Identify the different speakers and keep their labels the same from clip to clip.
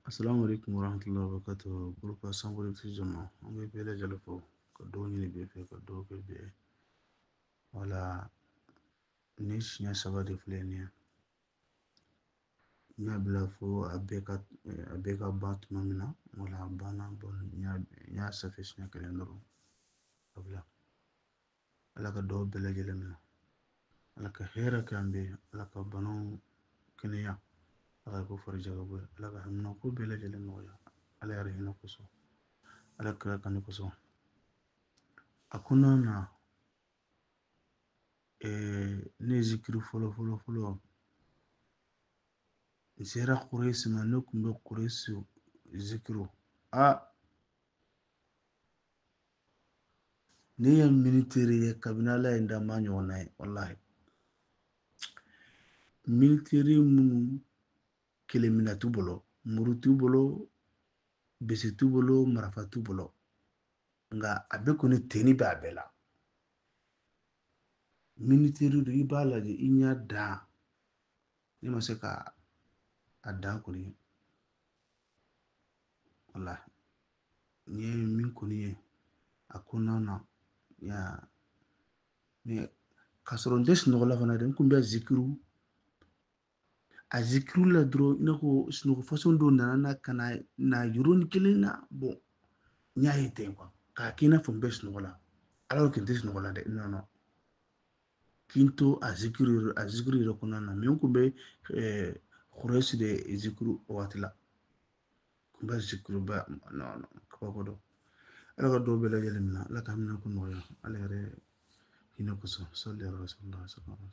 Speaker 1: Assalamu alaikum warahmatullahi wabarakatuh. Group Assembly Jama. Ambe bele jalafo. Kado ni befe kado ke be. Wala nish nya sabade flenia. Nya blafo abeka bat mamina. Wala bana bon nya safis nya kalendaro. Abla. Ala ka do bele jalamina. Ala ka hera kambe. Ala ka banon kenya. Ala ko farja gabo. Ala ka hamna ko bele jalamina. Ala yarhina kuso. Ala kira kan kuso. Hakuna na ne zikiri fɔlɔ n sera Quraysh ma ne kun bɛ Quraysh zikiru ne ye militeri ye kabini Ala ye n da n b'a ɲɔgɔnna ye wallahi militeri minnu kelenminɛ t'u bolo muru t'u bolo bese t'u bolo marafa t'u bolo nka a bɛɛ kɔni teni bɛ a bɛɛ la militeri do i b'a lajɛ i ɲa dan ne ma se ka a dan kɔni wallahi n ye min kɔni ye a kɔnɔna na k'a sɔrɔ n tɛ sunɔgɔ la fana dɛ n kun bɛ zikiru a zikiru la dɔrɔn i n'a fɔ sunɔgɔ fasɔn dɔw nana na ka na yɔrɔnin kelen na bon n y'a ye ten k'a k'i n'a fɔ n bɛ sunɔgɔ la alors que n tɛ sunɔgɔ la dɛ non non k'i to a zikiru yɛrɛ kɔnɔna na mais n kun bɛ Quraysh de zikiru o waati la n kun bɛ zikiru ba non non kabako dɔ ala ka dɔw bɛɛ lajɛlen minɛ ala ka hamina ko nɔgɔya ala yɛrɛ hinɛ kosɔn salli ala rasulillah sallallahu alaihi wasallam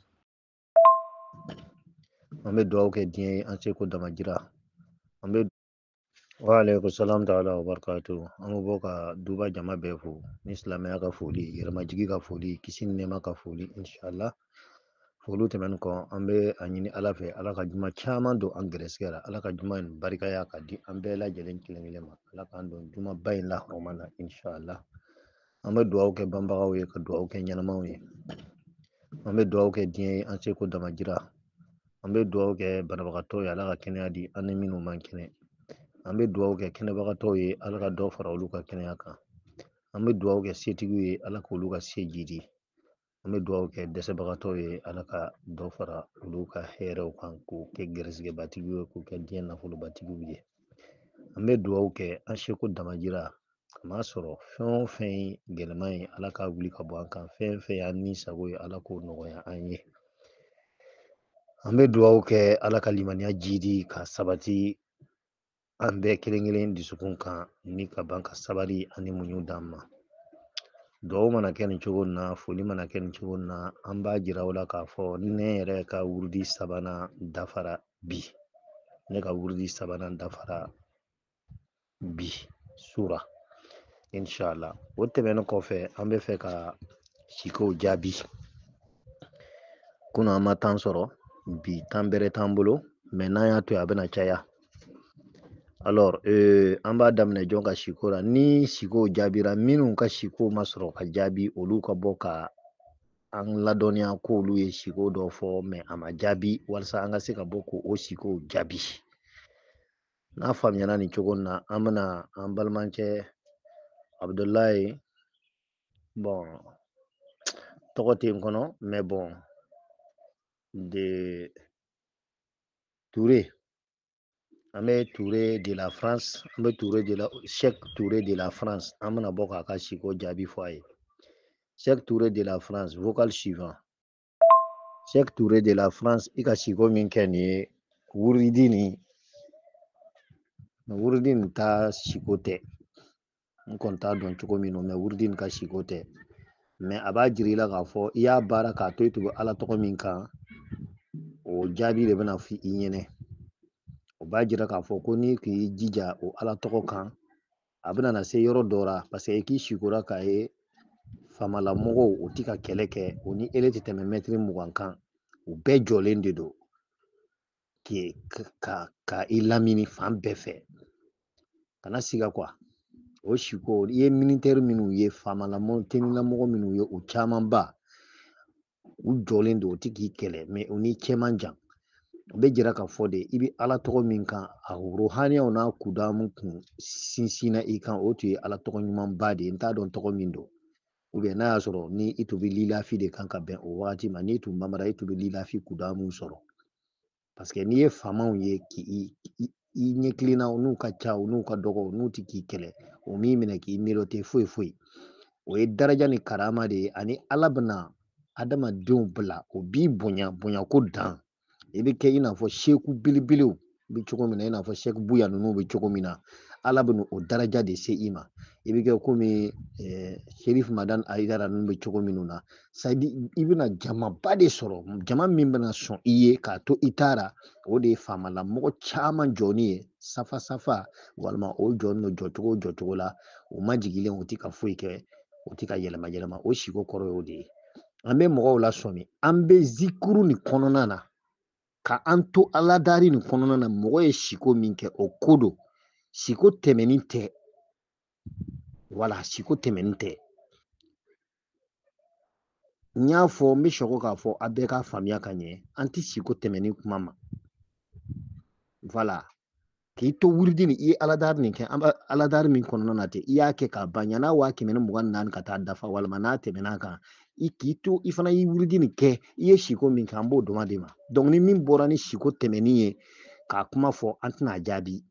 Speaker 2: an bɛ dugawu kɛ diɲɛ ye an seko damajira an bɛ wa alaikum salam ta'ala wa barakatuh an bɛ bɔ ka duba jama bɛɛ fo ni silamɛya ka foli yɛrɛmajigi ka foli kisi ni nɛɛma ka foli inshallah foliw tɛmɛnen kɔ an bɛ a ɲini ala fɛ ala ka juma caman don an gɛrɛsɛgɛ la ala ka juma in barikaya ka di an bɛɛ lajɛlen kelen kelen ma ala k'an don juma ba in la hɔrɔma na inshallah an bɛ dugawu kɛ banbagaw ye ka dugawu kɛ ɲɛnamaw ye an bɛ dugawu kɛ diɲɛ ye an seko damajira an bɛ dugawu kɛ banabagatɔw ye ala ka kɛnɛya di an ni minnu man kɛnɛ an bɛ dugawu kɛ kɛnɛbagatɔw ye ala ka dɔ fara olu ka kɛnɛya kan an bɛ dugawu kɛ setigiw ye ala k'olu ka se jidi an bɛ dugawu kɛ dɛsɛbagatɔw ye ala ka dɔ fara olu ka hɛrɛw kan k'o kɛ gɛrɛsɛgɛbatigiw ye k'o kɛ diɲɛ nafolobatigiw ye an bɛ dugawu kɛ an seko damajira ka'a sɔrɔ fɛn o fɛn ye gɛlɛma ye ala ka wuli ka bɔ an kan fɛn fɛn y'an ni sago ye ala k'o nɔgɔya an ye an bɛ dugawu kɛ ala ka limaniya jidi ka sabati an bɛɛ kelen kelen dusukun kan ni ka ban ka sabali ani muɲu d'an ma dugawu mana kɛ nin cogo na foli mana kɛ nin cogo na an b'a jira o la k'a fɔ ne yɛrɛ ka wurudi sabanan dafara bi ne ka wurudi sabanan dafara bi sura inshallah o tɛmɛnen kɔfɛ an bɛ fɛ ka sikow jaabi kunun an ma tan sɔrɔ bi tan bɛrɛ t'an bolo mɛ n'an y'a to yen a bɛna caya alors an b'a daminɛ jɔn ka siko la ni sikow jaabira minnu ka siko ma sɔrɔ ka jaabi olu ka bɔ ka an ladɔnniya ko olu ye siko dɔ fɔ mɛ a ma jaabi walasa an ka se ka bɔ k'o sikow jaabi n'a faamuyana nin cogo na an bɛna an balimakɛ Abudulayi bon tɔgɔ tɛ n kɔnɔ mais bon de Touré an bɛ Touré de la France an bɛ Touré de la Cheikh Touré de la France an bɛna bɔ k'a ka siko jaabi fɔ a ye Cheikh Touré de la France vocal suivant Cheikh Touré de la France i ka siko min kɛ nin ye wuridi nin ta siko tɛ n kɔni t'a dɔn cogo min na mais wuridi nin ka siko tɛ mais a b'a jira i la k'a fɔ i y'a baara k'a to i tugu ala tɔgɔ min kan o jaabi de bɛna fɔ i ɲɛnɛ o b'a jira k'a fɔ ko n'i k'i jija o ala tɔgɔ kan a bɛna na se yɔrɔ dɔ la parce que i k'i sikora k'a ye famalamɔgɔw o ti ka kɛlɛ kɛ o ni ele tɛ tɛmɛ mɛtiri 20 kan u bɛɛ jɔlen de don ka i lamini fan bɛɛ fɛ kana siga quoi o siko i ye militaire minnu ye tenilamɔgɔ minnu ye o caman ba u jɔlen don o ti k'i kɛlɛ mais o ni cɛman jan be jira ka fɔ de i bɛ ala tɔgɔ min kan a ruhaniyaw n'a kudamu kun sinsinna i kan o tun ye ala tɔgɔ ɲumanba de ye n t'a dɔn tɔgɔ min don n'a y'a sɔrɔ ni i tun bɛ lilafi de kan ka bɛn o wagati ma n'i tun bamara i tun bɛ lilafi kudamu sɔrɔ parce que n'i ye faamaw ye k'i ɲɛkilenna n'u ka ca n'u ka dɔgɔ n'u tɛ k'i kɛlɛ o min minɛ k'i miirɔ tɛ foyi foyi o ye daraja ni karama de ye ani ala bɛna adamadenw bila o b'i bonya ko dan i bɛ kɛ i n'a fɔ seku belebelew bɛ cogo min na i n'a fɔ seku buya ninnu bɛ cogo min na ala bɛ o daraja de se i ma i bɛ kɛ komi Sherif Madan Ayidara ninnu bɛ cogo minnu na i bɛna jamaba de sɔrɔ jama min bɛna sɔn i ye k'a to i taara o de ye faamala mɔgɔ caman jɔni ye safa safa walima o jɔn do jɔcogo la o ma jigilen o tɛ ka foyi kɛ o tɛ ka yɛlɛma yɛlɛma o siko kɔrɔ y'o de ye an bɛ mɔgɔw la sɔmi an bɛ zikuru ni kɔnɔna na ka an to ala dari nin kɔnɔna na mɔgɔ ye siko min kɛ o ko don siko tɛmɛnin tɛ wala siko tɛmɛnin tɛ n y'a fɔ n bɛ sɔgɔ k'a fɔ a bɛɛ ka faamuya ka ɲɛ an tɛ siko tɛmɛnin kuma ma wala k'i to wuridi ni i ye aladari nin kɛ an bɛ aladari min kɔnɔna na ten i y'a kɛ k'a ban n'a 124 ka taa dafa walima n'a tɛmɛn'a kan k'i to i fana y'i wuridi nin kɛ i ye siko min kɛ an b'o dɔn de ma ni min bɔra ni siko tɛmɛnin ye k'a kuma fɔ an tɛna jaabi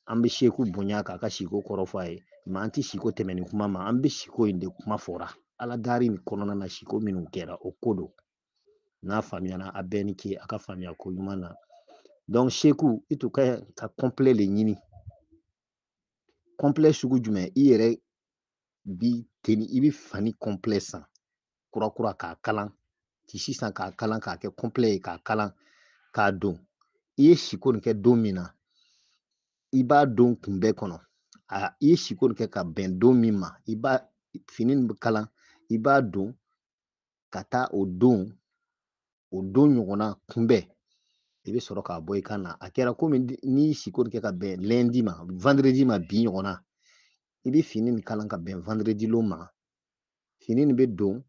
Speaker 2: an bɛ seku bonya k'a ka siko kɔrɔ fɔ a ye an tɛ siko tɛmɛnin kuma ma an bɛ siko in de kuma fɔra aladari nin kɔnɔna na siko minnu kɛra o ko don n'a faamuyana a bɛɛ ni ce a ka faamuya ko ɲuman na seku i tun ka complet de ɲini complet sugu jumɛn i yɛrɛ bi i bɛ fani complet san kura k'a kalan tisi san k'a kalan k'a kɛ complet ye k'a kalan k'a don i ye siko nin kɛ don min na i b'a don kunbɛn kɔnɔ i ye siko nin kɛ ka bɛn don min ma i b'a fini nin kalan i b'a don ka taa o don ɲɔgɔnna kunbɛn i bɛ sɔrɔ k'a bɔ i kan na a kɛra komi n'i siko nin kɛ ka bɛn lundi ma vendredi ma bi ɲɔgɔnna i bɛ fini nin kalan ka bɛn vendredi lon ma fini nin bɛ don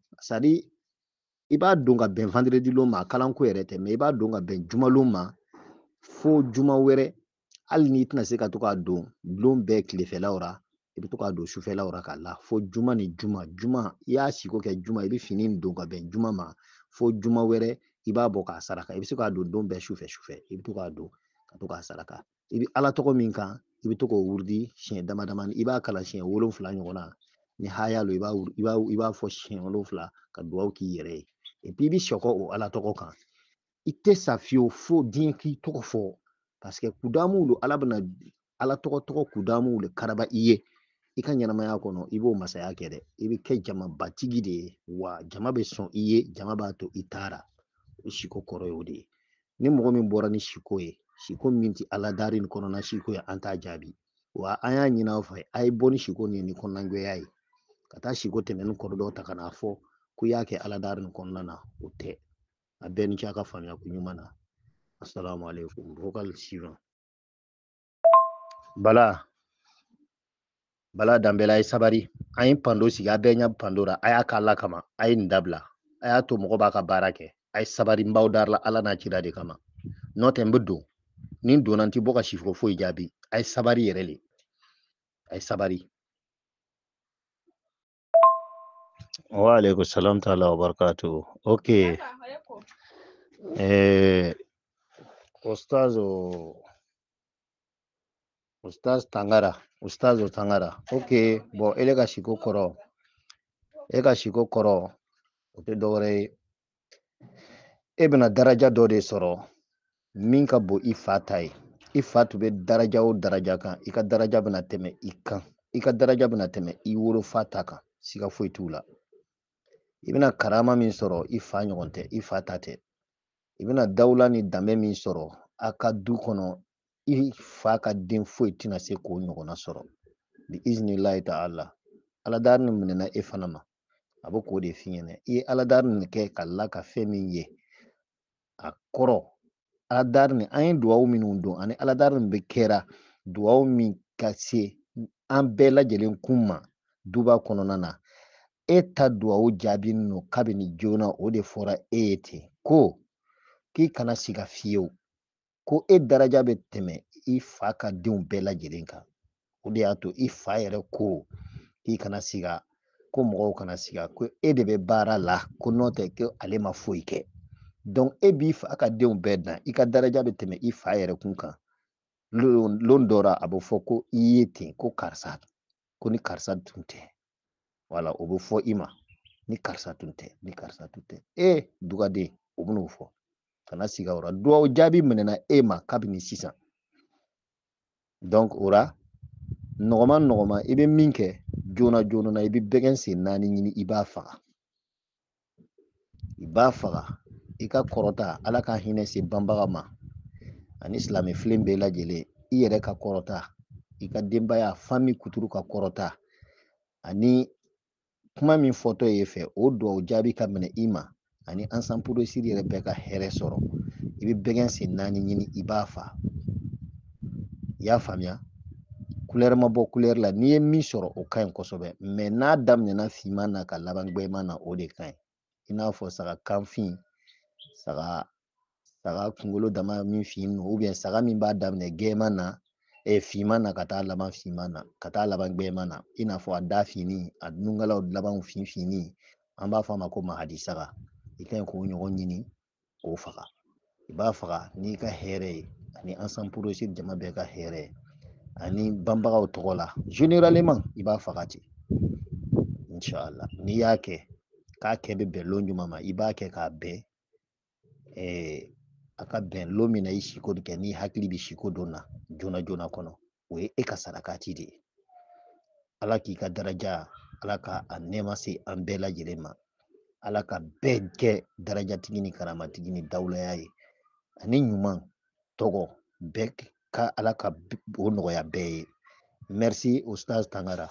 Speaker 2: i b'a don ka bɛn vendredi lon ma kalanko yɛrɛ tɛ i b'a don ka bɛn jumalon ma fo juma wɛrɛ hali n'i tɛna se ka to k'a don bulon bɛɛ tilefɛlaw ra i bɛ to k'a don sufɛlaw ra k'a la fo juma ni juma i y'a siko kɛ juma i bɛ fini nin don ka bɛn juma ma fo juma wɛrɛ i b'a bɔ k'a saraka i bɛ se k'a don don bɛɛ sufɛ i bɛ to k'a don ka to k'a saraka i bɛ ala tɔgɔ min kan i bɛ to k'o wurudi siɲɛ dama dama i b'a kalan siɲɛ 7 ɲɔgɔn na ni haya lo i b'a fɔ siɲɛ 7 ka dugawu k'i yɛrɛ ye i bɛ sɔkɔ o ala tɔgɔ kan i tɛ sa fiyewu fo diɲɛ k'i tɔgɔ fɔ parce que kudamu lo ala bɛna ala tɔgɔ kudamu le karaba i ye i ka ɲɛnamaya kɔnɔ i b'o masaya kɛ dɛ i bɛ kɛ jamabatigi de ye wa jama bɛ sɔn i ye jama b'a to i taara o siko kɔrɔ y'o de ye ni mɔgɔ min bɔra ni siko ye siko min tɛ aladari nin kɔnɔna siko ye an t'a jaabi wa an y'a ɲini aw fɛ a ye bɔ ni siko nin ni kɔnɔnangoya ye ka taa siko tɛmɛnen kɔrɔ dɔw ta ka n'a fɔ ko i y'a kɛ aladari nin kɔnɔna na o tɛ a bɛɛ ni ce a ka faamuya ko ɲuman na assalamu alaikum vocal suivant bala danbɛla a ye sabari an ye pando sigi a bɛɛ ɲɛ pando ra a y'a k'a la kama a ye nin dabila a y'a to mɔgɔ b'a ka baara kɛ a ye sabari n b'aw darila ala n'a cira de kama n'o tɛ n bɛ don ni n donna n tɛ bɔ ka sifo foyi jaabi a ye sabari yɛrɛ le a ye sabari wa alaikum salam ta'ala wa barakatuh ok Ustaz Tangara ok bon ele ka siko kɔrɔ o tɛ dɔwɛrɛ ye e bɛna daraja dɔ de sɔrɔ min ka bon i fa ta ye i fa tun bɛ daraja o daraja kan i ka daraja bɛna tɛmɛ i kan i ka daraja bɛna tɛmɛ i wolofa ta kan siga foyi t'u la i bɛna karama min sɔrɔ i fa ɲɔgɔn tɛ i fa ta tɛ i bɛna dawula ni danbe min sɔrɔ a ka du kɔnɔ i fa ka den foyi tɛna se k'o ɲɔgɔnna sɔrɔ bi iznilahi ta'ala aladari nin minɛna e fana ma a bɛ k'o de f'i ɲɛna i ye aladari nin kɛ ka la ka fɛn min ye a kɔrɔ aladari nin an ye duwawu minnu don ani aladari nin bɛ kɛra duwawu min ka se an bɛɛ lajɛlen kun ma duba kɔnɔna na e ta duwawu jaabi ninnu kabini joona o de fɔra e ye ten ko k'i kana siga fiyewu ko e daraja bɛ tɛmɛ i fa ka denw bɛɛ lajɛlen kan o de y'a to i fa yɛrɛ ko k'i kana siga ko mɔgɔw kana siga ko e de bɛ baara la ko n'o tɛ ko ale ma foyi kɛ donc e b'i fa ka denw bɛɛ dan i ka daraja bɛ tɛmɛ i fa yɛrɛ kun kan lon dɔra a bɛ fɔ ko i ye ten ko karisa ko ni karisa tun tɛ wala o bɛ fɔ i ma ni karisa tun tɛ ni karisa tun tɛ dugaden o bɛn'o fɔ kana siga o la dugawu jaabi minɛna e ma kabini sisan donc o la nɔgɔma i bɛ min kɛ joona na i bɛ bɛgɛn sen 4 ɲini i b'a faga i ka kɔrɔta ala ka hinɛ se banbaga ma ani silamɛ filen bɛɛ lajɛlen i yɛrɛ ka kɔrɔta i ka denbaya famille kuturu ka kɔrɔta ani kuma min fɔtɔ ye fɛ o dugawu jaabi ka minɛ i ma ani ensemble poursuivre yɛrɛ bɛɛ ka hɛrɛ sɔrɔ i bɛ bɛgɛn sen 4 ɲini i b'a fa i y'a faamuya couleur ma bɔ couleur la n'i ye min sɔrɔ o ka ɲi kosɛbɛ mais n'a daminɛna finman na ka laban gbɛman na o de ka ɲi i n'a fɔ saga kanfin saga kunkolo dama min fin ou bien saga min b'a daminɛ gɛman na finman na ka taa laban finman na ka taa laban gbɛman na i n'a fɔ a da fini a nungalaw laban fini an b'a fɔ a ma ko mahadi saga i ka ɲi k'o ɲɔgɔn ɲini k'o faga i b'a faga n'i ka hɛrɛ ye ani ensemble poursuivre jama bɛɛ ka hɛrɛ ye ani banbagaw tɔgɔ la généralement i b'a faga ten inchallah n'i y'a kɛ k'a kɛ bɛ bɛn lon juma ma i b'a kɛ k'a bɛn a ka bɛn lon min na i siko kɛ n'i hakili bɛ siko don na joona kɔnɔ o ye e ka sarakati de ye ala k'i ka daraja ala ka a nɛɛma se an bɛɛ lajɛlen ma ala ka bɛɛ kɛ darajatigi ni karamatigi ni dawulaya ye ani ɲuman tɔgɔ bɛɛ ka ala ka o nɔgɔya bɛɛ ye merci Oustaz Tangara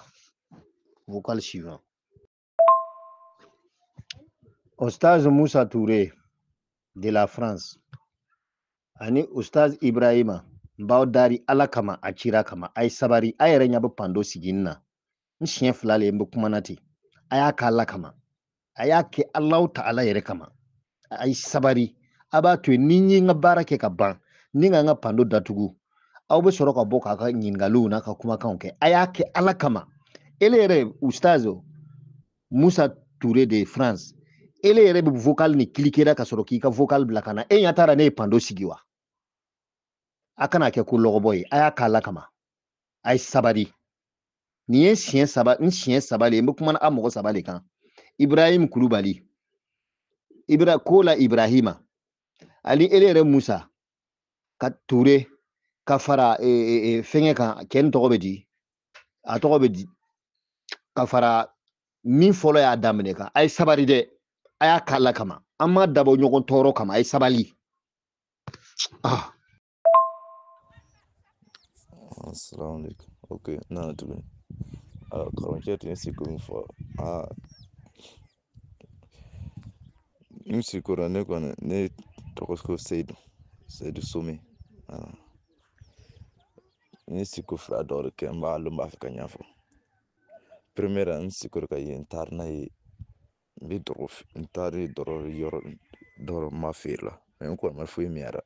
Speaker 2: vocal suivant Oustaz Moussa Touré de la France ani Oustaz Ibrahima n dari ala kama a cira kama a ye sabari a yɛrɛ ɲɛ bɛ pando sigini na n siɲɛ 2 le n bɛ kumana ten a y'a kɛ ala kama a y'a kɛ Alahu Taala yɛrɛ kama a ye sabari a b'a to yen ni n ye n ka baara kɛ ka ban ni ka n ka pando datugu aw bɛ sɔrɔ ka bɔ k'a ka ɲininkaliw n'a ka kumakanw kɛ a y'a kɛ ala kama ele yɛrɛ Oustaz Moussa Touré de France ele yɛrɛ bɛ vocal ni cliquer ka sɔrɔ k'i ka vocal bila ka na e ɲɛ taara ne ye pando sigi wa a kana kɛ ko lɔgɔbɔ ye a y'a kɛ ala kama a ye sabari nin ye siɲɛ 3 n siɲɛ 3 le n bɛ kumana a mɔgɔ 3 de kan Ibrahim Kulubali Kola Ibrahima ani ele yɛrɛ Musa ka Touré ka fara fɛngɛ kan cɛ nin tɔgɔ bɛ di a tɔgɔ bɛ di ka fara min fɔlɔ y'a daminɛ kan a ye sabari dɛ a y'a kɛ ala kama an ma dabɔ ɲɔgɔn tɔɔrɔ kama a ye sabali
Speaker 3: Assalamu alaikum. Okay, nana tuguni. Karamcɛ tun ye siko min fɔ n sikora ne kɔni ne tɔgɔ ko Seyidu Some n ye siko 2 dɔ de kɛ n b'a fɛ ka ɲɛfɔ première n sikora ka ye n taara n'a ye n taara dɔrɔ yɔrɔ dɔrɔ n b'a feere la mais n kɔni ma foyi min yɛrɛ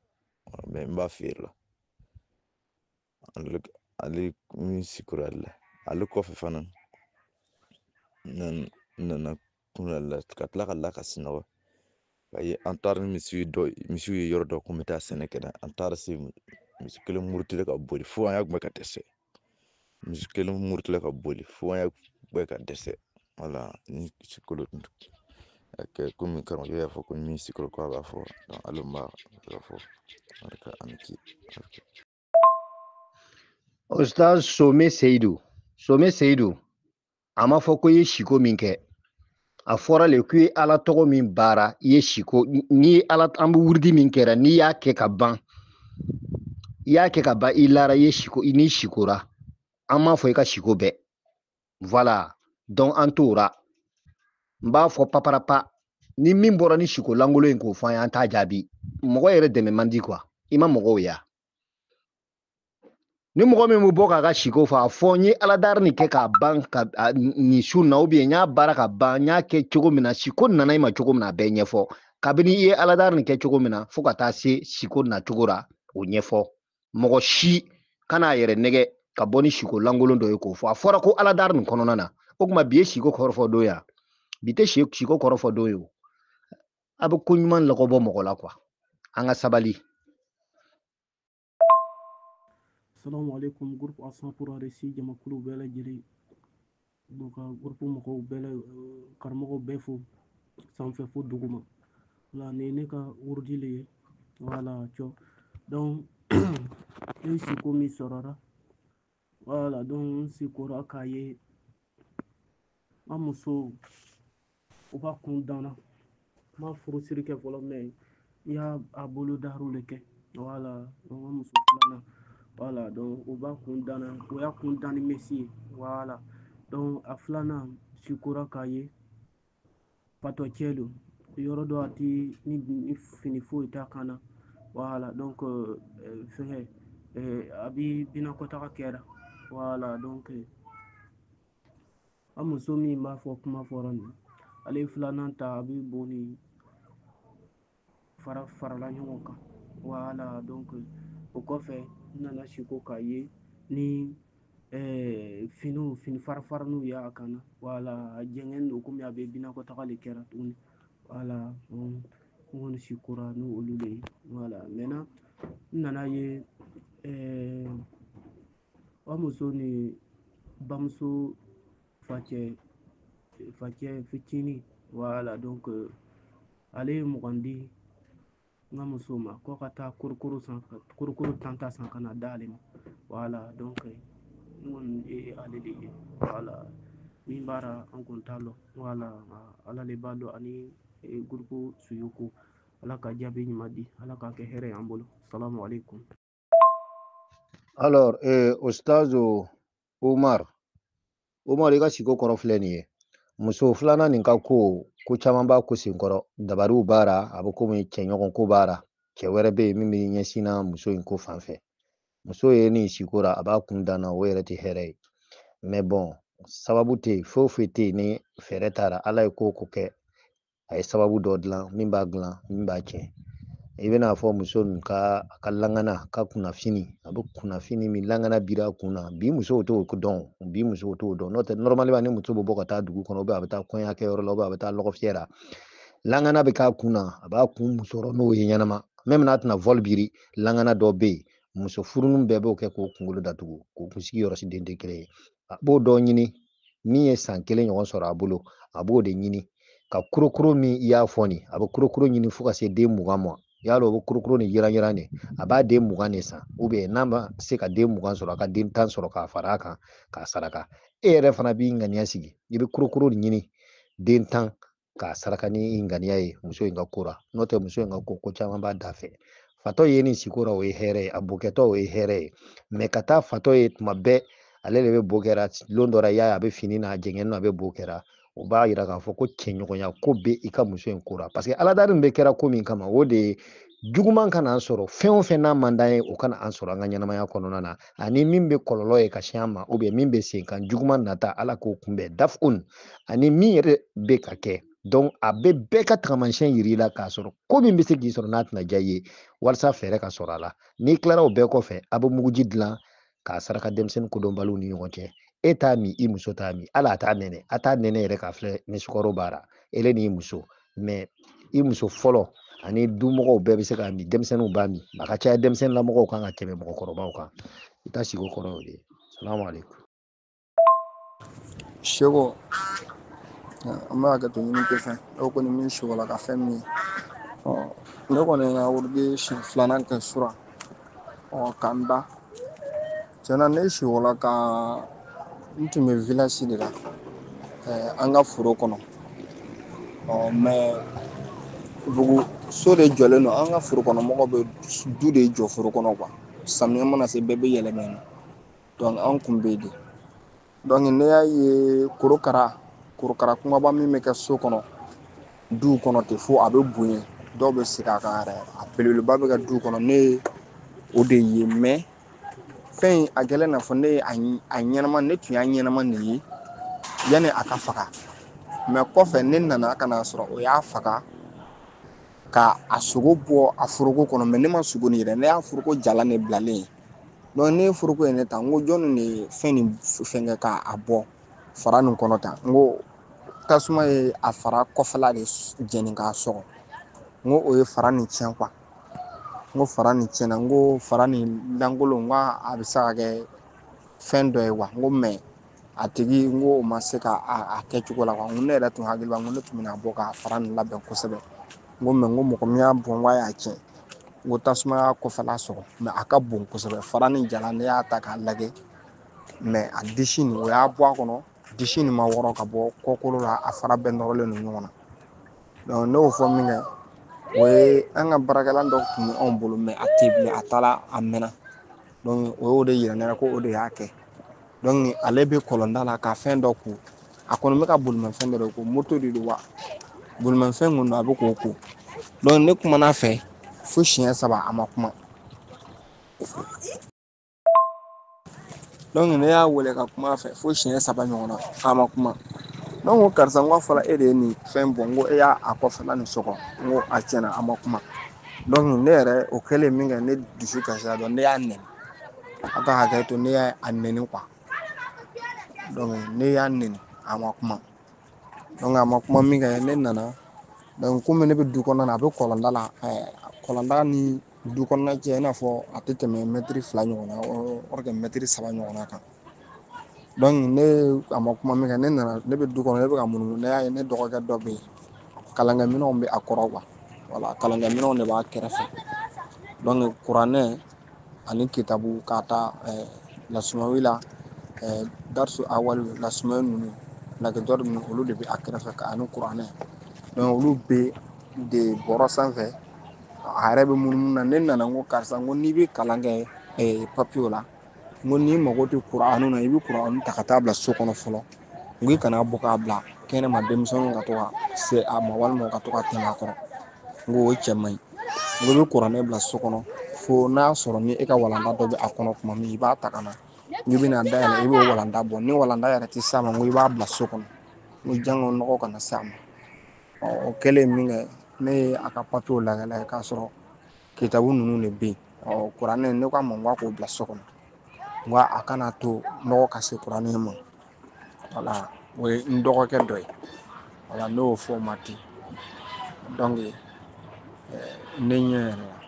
Speaker 3: mais n b'a feere la ale min sikora ale kɔfɛ fana n nana kunna la ka tila ka la ka sinɔgɔ an taara ni misiw ye yɔrɔ dɔ ko n bɛ taa sɛnɛ kɛ an taara se misi kelen murutile ka boli fo an y'a gbɛ ka dɛsɛ misi kelen murutile ka boli fo an y'a gbɛ ka dɛsɛ wala ni sikolo kɛ komi karamɔgɔ y'a fɔ ko min sikolo ko a b'a fɔ ale b'a fɔ barika ani ki
Speaker 2: Oustaz Some Seydou a ma fɔ ko i ye siko min kɛ a fɔra le k'i ye ala tɔgɔ min baara i ye siko ni ye ala an bɛ wuridi min kɛra n'i y'a kɛ ka ban i lara i ye siko n'i sikora an m'a fɔ i ka siko bɛɛ voilà donc an t'o ra n b'a fɔ paparapa ni min bɔra ni siko langolo in k'o fɔ an ye an t'a jaabi mɔgɔ yɛrɛ dɛmɛ man di quoi i ma mɔgɔw ya ni mɔgɔ min bɛ bɔ k'a ka siko fɔ a fɔ n ye aladari nin kɛ k'a ban nin su na ou bien n y'a baara ka ban n y'a kɛ cogo min na siko nana i ma cogo min na a bɛɛ ɲɛfɔ kabini i ye aladari nin kɛ cogo min na fo ka taa se siko nacogo ra o ɲɛfɔ mɔgɔ si kana yɛrɛ nɛgɛ ka bɔ ni siko lankolon dɔ ye k'o fɔ a fɔra ko aladari nin kɔnɔna na o kuma bi ye siko kɔrɔfɔ don ya bi tɛ siko kɔrɔfɔ don ye o a bɛ ko ɲuman lɔgɔbɔ mɔgɔ la quoi an ka sabali.
Speaker 4: Assalamu alaikum groupe Ensemble pour Aresi jamakulu bɛɛ lajɛlen donc groupe mɔgɔw bɛɛ la karamɔgɔw bɛɛ fo sanfɛ fo duguma la ni ne ka wurudi le ye voilà cɔ donc ne siko min sɔrɔra voilà donc n sikora k'a ye n muso u ka kun danna n ma furusiri kɛ fɔlɔ mɛ n y'a bolo daru le kɛ voilà donc n muso filanan voilà donc o b'a kun danna o y'a kun danni mesi ye voilà donc a filanan sikora k'a ye patɔ cɛ don yɔrɔ dɔ a ti ni fini foyi t'a kan na voilà donc fɛngɛ a bi binakɔtaga kɛra voilà donc an muso min b'a fɔ kuma fɔra nin ale filanan ta a bi bon ni farala ɲɔgɔn kan voilà donc o kɔfɛ n nana siko k'a ye ni fini farafariniw y'a kan na voilà a jɛngɛn don komi a bɛ binakɔtaga le kɛra tuguni voilà n kɔni sikora ni olu le ye voilà maintenant n nana ye an muso ni bamuso facɛ fitinin voilà donc ale ye mugan di n ka muso ma ko ka taa korokoro tanta san ka na d'ale ma voilà donc n kɔni ye ale de ye voilà min b'ara an kun t'a lɔ voilà ala le b'a dɔn ani groupe suyoko ala ka jaabi ɲuman di ala k'a kɛ hɛrɛ y'an bolo salamu alaikum.
Speaker 2: Alors Ustazo Umar i ka siko kɔrɔ filɛ nin ye muso filanan nin ka ko caman b'a ko senkɔrɔ dabariw b'a ra a bɛ komi cɛɲɔgɔn ko b'a ra cɛ wɛrɛ bɛ yen min bɛ ɲɛsinna muso in ko fan fɛ muso ye nin siko ra a b'a kun danna o yɛrɛ tɛ hɛrɛ ye mais bon sababu tɛ yen foyi foyi tɛ yen ni fɛɛrɛ t'a ra ala ye ko kɛ a ye sababu dɔ dilan min b'a dilan min b'a tiɲɛ i bɛna fɔ muso nin ka langana ka kunnafini a bɛ kunnafini min langana bira kun na bi musow t'o dɔn bi musow t'o dɔn n'o tɛ normalement ni muso bɛ bɔ ka taa dugu kɔnɔ a bɛ taa kɔɲɔkɛ yɔrɔ la a bɛ taa lɔgɔ fiyɛ la langana bɛ k'a kun na a b'a kun muso rɔ n'o ye ɲɛnama même n'a tɛna vol biri langana dɔ bɛ yen muso furunin bɛɛ b'o kɛ k'o kunkolo datugu k'o kunsigi yɔrɔsi den tɛ kelen ye a b'o dɔ ɲini min ye san 1 ɲɔgɔn sɔrɔ a bolo a b'o de ɲini ka kurokuru min i y'a fɔ nin a bɛ kurokuru ɲini fo ka se den 20 ma y'a dɔn o bɛ kurukuru ni yiran de a b'a den 20 de san n'a ma se ka den 20 sɔrɔ a ka den 10 sɔrɔ k'a fara a kan k'a saraka e yɛrɛ fana b'i ŋaniya sigi i bɛ kurukuru ɲini den 10 k'a saraka ni ŋaniya ye muso in ka ko ra n'o tɛ muso in ka ko caman b'a da fɛ fatɔ ye nin siko ra o ye hɛrɛ ye a bokɛtɔ o ye hɛrɛ ye mais ka taa fatɔ ye tuma bɛɛ ale de bɛ bo kɛra don dɔ la y'a ye a bɛ fini na a jɛngɛnen na a bɛ bo kɛra o b'a yira k'a fɔ ko cɛɲɔgɔnya ko bɛ i ka muso in ko ra parce que aladari min bɛ kɛra ko min kama o de ye juguman kana an sɔrɔ fɛn o fɛn n'a man d'an ye o kana an sɔrɔ an ka ɲɛnamaya kɔnɔna na ani min bɛ kɔlɔlɔ ye ka se an ma ou bien min bɛ sen kan juguman nata ala k'o kunbɛn dafun ani min yɛrɛ bɛ ka kɛ donc a bɛ bɛɛ ka tagamasiyɛn yiri la k'a sɔrɔ ko min bɛ se k'i sɔrɔ n'a tɛna diya i ye walasa fɛɛrɛ ka sɔrɔ a la n'i tilara o bɛɛ kɔfɛ a bɛ muguji dilan k'a saraka denmisɛnnin kodɔnbaliw ni ɲɔgɔn cɛ e t'a min i muso t'a min ala a t'a nɛnɛ a t'a nɛnɛ yɛrɛ k'a filɛ ni sukaro b'a ra ele ni muso mais i muso fɔlɔ ani dumɔgɔw bɛɛ bɛ se k'a min denmisɛnninw b'a min a ka caya denmisɛnninlamɔgɔw kan ka tɛmɛ mɔgɔkɔrɔbaw kan i ta sigi o kɔrɔ o de ye salamu alaikum.
Speaker 5: Seko an b'a hakɛ to ɲini tɛ fɛn o kɔni min sigola ka fɛn min ye ne kɔni ka wurudi siɲɛ 2nan kɛ sura k'an da tiɲɛna ne sigola ka n tun bɛ village de la an ka foro kɔnɔ mais bugu so de jɔlen don an ka foro kɔnɔ mɔgɔw bɛ du de jɔ foro kɔnɔ quoi samiyɛ mana se bɛɛ bɛ yɛlɛma yen donc an kun bɛ yen de donc ne y'a ye korokara kumaba min bɛ kɛ so kɔnɔ du kɔnɔ ten fo a bɛ bonya dɔw bɛ segin a kan yɛrɛ a belebeleba bɛ kɛ du kɔnɔ ne ye o de ye mais fɛn in a gɛlɛn n'a fɔ ne ye a ɲɛnama ne tun y'a ɲɛnama de ye yanni a ka faga mais kɔfɛ ne nana ka n'a sɔrɔ o y'a faga ka a sogo bɔ a foroko kɔnɔ mɛ ne ma sogo nin yɛrɛ ne y'a foroko jalan ne bilalen ne ye foroko in ne ta n ko jɔnni de ye fɛn nin fɛngɛ k'a bɔ fara nin kɔnɔ tan n ko tasuma ye a fara kɔfɛla de jeni k'a sɔgɔ n ko o ye fara nin tiɲɛ n ko fara nin tiɲɛna n ko fara nin lankolon n ko a bɛ se ka kɛ fɛn dɔ ye wa n ko mɛ a tigi n ko o ma se ka a kɛ cogo la n ko ne yɛrɛ tun hakili b'a n ko ne tun bɛna bɔ ka fara nin labɛn kosɛbɛ n ko mɛ n ko mɔgɔ min y'a bɔn n ko a y'a tiɲɛ n ko tasuma y'a kɔfɛla sɔgɔ mɛ a ka bon kosɛbɛ fara nin jala ne y'a ta k'a lajɛ mɛ a disi nin o y'a bɔ a kɔnɔ disi nin ma wɔrɔ ka bɔ kɔkolo la a fara bɛɛ nɔrɔlen don ɲɔgɔn na ne y'o fɔ min kɛ o ye an ka baarakɛla dɔ tun bɛ anw bolo mɛ a tɛ bilen a taara a mɛnna o y'o de yira ne la ko o de y'a kɛ ale bɛ kɔlɔnda la ka fɛn dɔ ko a kɔni bɛ ka bolimafɛn dɔ de ko moto de don wa bolimafɛn kun don a bɛ k'o ko ne kumana fɛ fo siɲɛ 3 a ma kuma ne y'a wele ka kuma fɛ fo siɲɛ 3 ɲɔgɔn na a ma kuma ko karisa n ko fɔra e de ye nin fɛn bɔ n ko e y'a kɔfɛla nin sɔgɔ n ko a tiɲɛna a ma kuma ne yɛrɛ o kɛlen min kɛ ne dusu kasira dɔn ne y'a nɛni a ka hakɛ to ne y'a nɛni ne y'a nɛni a ma kuma a ma kuma min kɛ ne nana komi ne bɛ du kɔnɔna na a bɛ kɔlɔnda la kɔlɔnda ni du kɔnɔna cɛ i n'a fɔ a tɛ tɛmɛ mɛtiri 2 ɲɔgɔn na mɛtiri 3 ɲɔgɔn na kan a ma kuma min kɛ ne nana ne bɛ du kɔnɔ ne bɛ ka munumunu ne y'a ye ne dɔgɔkɛ dɔ bɛ yen kalankɛminɛnw bɛ a kɔrɔ kalankɛminɛnw de b'a kɛrɛfɛ kuranɛ ani kitabu k'a ta lasumawi la darisu awali lasumawi ninnu lakidɔri ninnu olu de bɛ a kɛrɛfɛ ani kuranɛ olu bɛ de bɔrɔ sanfɛ a yɛrɛ bɛ munumunu na ne nana n ko karisa n ko n'i bɛ kalan kɛ papiye la n ko n'i mago tɛ kuranɛ na i bɛ kuranɛ ta ka taa bila so kɔnɔ fɔlɔ n ko i kana bɔ k'a bila kɛnɛma denmisɛnninw ka to ka se a ma walima u ka to ka tɛmɛ a kɔrɔ n ko o cɛ man ɲi n ko i bɛ kuranɛ bila so kɔnɔ fo n'a sɔrɔ ni e ka walanda dɔ bɛ a kɔnɔ tuma min i b'a ta ka na n'i bɛna dayɛlɛ i b'o walanda bɔ ni walanda yɛrɛ tɛ s'a ma n ko i b'a bila so kɔnɔ n ko jango nɔgɔ kana s'a ma o kɛlen min kɛ ne ye a ka papiyew lajɛ k'a sɔrɔ kitabu ninnu de bɛ yen kuranɛ ne k'a ma n k'o bila so kɔnɔ n ko a kana to nɔgɔ ka se kuranɛ ma o ye n dɔgɔkɛ dɔ ye ne y'o fɔ o ma ten ne ɲɛ yɛrɛ la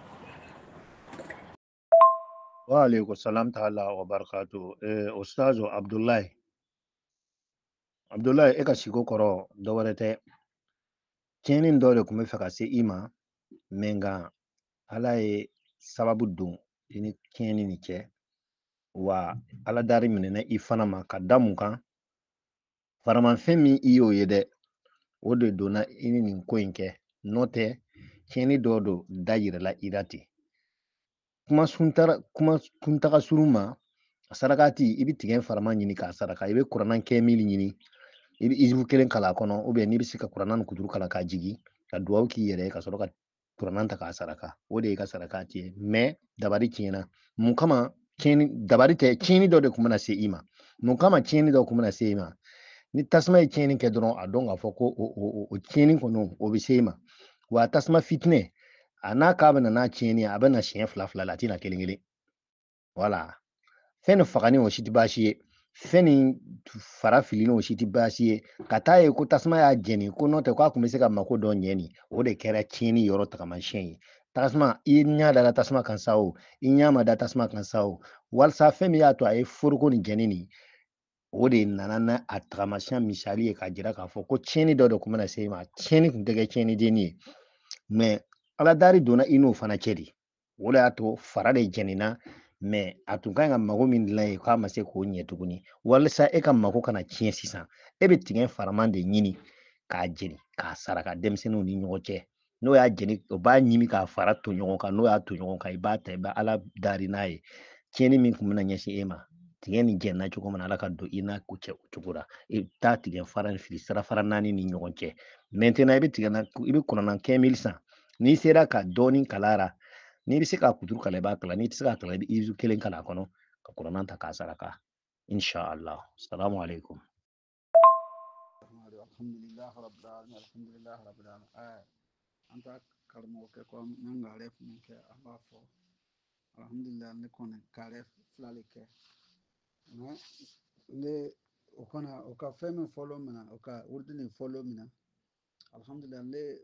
Speaker 2: wa alaikum salam ta'ala wa barakatuh ustazo Abdullahi e ka siko kɔrɔ dɔ wɛrɛ tɛ tiɲɛni dɔ de kun bɛ fɛ ka se i ma mɛ nka ala ye sababu don i ni tiɲɛni ni cɛ wa ala dari minɛna i fana ma ka da mun kan faramafɛn min i y'o ye dɛ o de donna i ni nin ko in kɛ n'o tɛ tiɲɛni dɔ don da yirala i la ten kuma kuntaga surun ma sarakati i bɛ tigɛ farama ɲini k'a saraka i bɛ kuranna kɛ mili ɲini i bɛ izibu kelen kala kɔnɔ n'i bɛ se ka kuranna ni kuturu kala k'a jigi ka duwawu k'i yɛrɛ ye ka sɔrɔ ka kuranna ta k'a saraka o de ye ka saraka tiɲɛ mɛ dabari tiɲɛna mun kama dabari tɛ tiɲɛni dɔ de tun bɛna se i ma mun kama tiɲɛni dɔ tun bɛna se i ma ni tasuma ye tiɲɛni kɛ dɔrɔn a dɔn k'a fɔ ko o tiɲɛni kɔnɔ o bɛ se i ma wa tasuma fitinɛ a n'a k'a bɛ na n'a tiɲɛni a bɛ na siɲɛ 2 la a tɛna kelen kelen wala fɛn nin fagani o si tɛ baasi ye fɛn nin fara filini o si tɛ baasi ye ka taa ye ko tasuma y'a jɛni ko n'o tɛ k'a tun bɛ se ka mako dɔ ɲɛni o de kɛra tiɲɛni yɔrɔ tagamasiyɛn ye tasuma i ɲɛ dala tasuma kan sa o i ɲɛ ma da tasuma kan sa o walasa fɛn min y'a to a ye foroko nin jɛni nin o de nana n'a a tagamasiyɛn misali ye k'a jira k'a fɔ ko tiɲɛni dɔ de tun bɛna se i ma tiɲɛni tun tɛ kɛ tiɲɛni denni ye mɛ ala dari donna i n'o fana cɛ de o de y'a to fara de jɛnina mɛ a tun kan ka mago min dilan ye k'a ma se k'o ɲɛ tuguni walasa e ka mago kana tiɲɛ sisan e bɛ tigɛ faraman de ɲini k'a jeni k'a saraka denmisɛnninw ni ɲɔgɔn cɛ n'o y'a jeni o b'a ɲimi k'a fara to ɲɔgɔn kan n'o y'a to ɲɔgɔn kan i b'a ta i bɛ ala dari n'a ye tiɲɛni min tun bɛna ɲɛsin e ma tigɛ ni jɛnna cogo min na ala ka don i n'a ko cɛ o cogo la i bɛ taa tigɛ fara ni fili sira fara naani ni ɲɔgɔn cɛ maintenant i bɛ kɔnɔna 15 000 san n'i sera ka dɔɔnin kalara n'i bɛ se ka kuturu kala i b'a kala n'i tɛ se ka kala i bɛ izu kelen kala a kɔnɔ ka kuranna ta k'a saraka inshallah salamu alaikum
Speaker 1: alhamdulillah rabbil alamin an ta
Speaker 6: karamɔgɔ kɛ ko n ka ref min kɛ an b'a fɔ alhamdulillah ne kɔni ka ref fila de kɛ ne o ka fɛn min fɔlɔ min na o ka urdu nin fɔlɔ min na alhamdulillah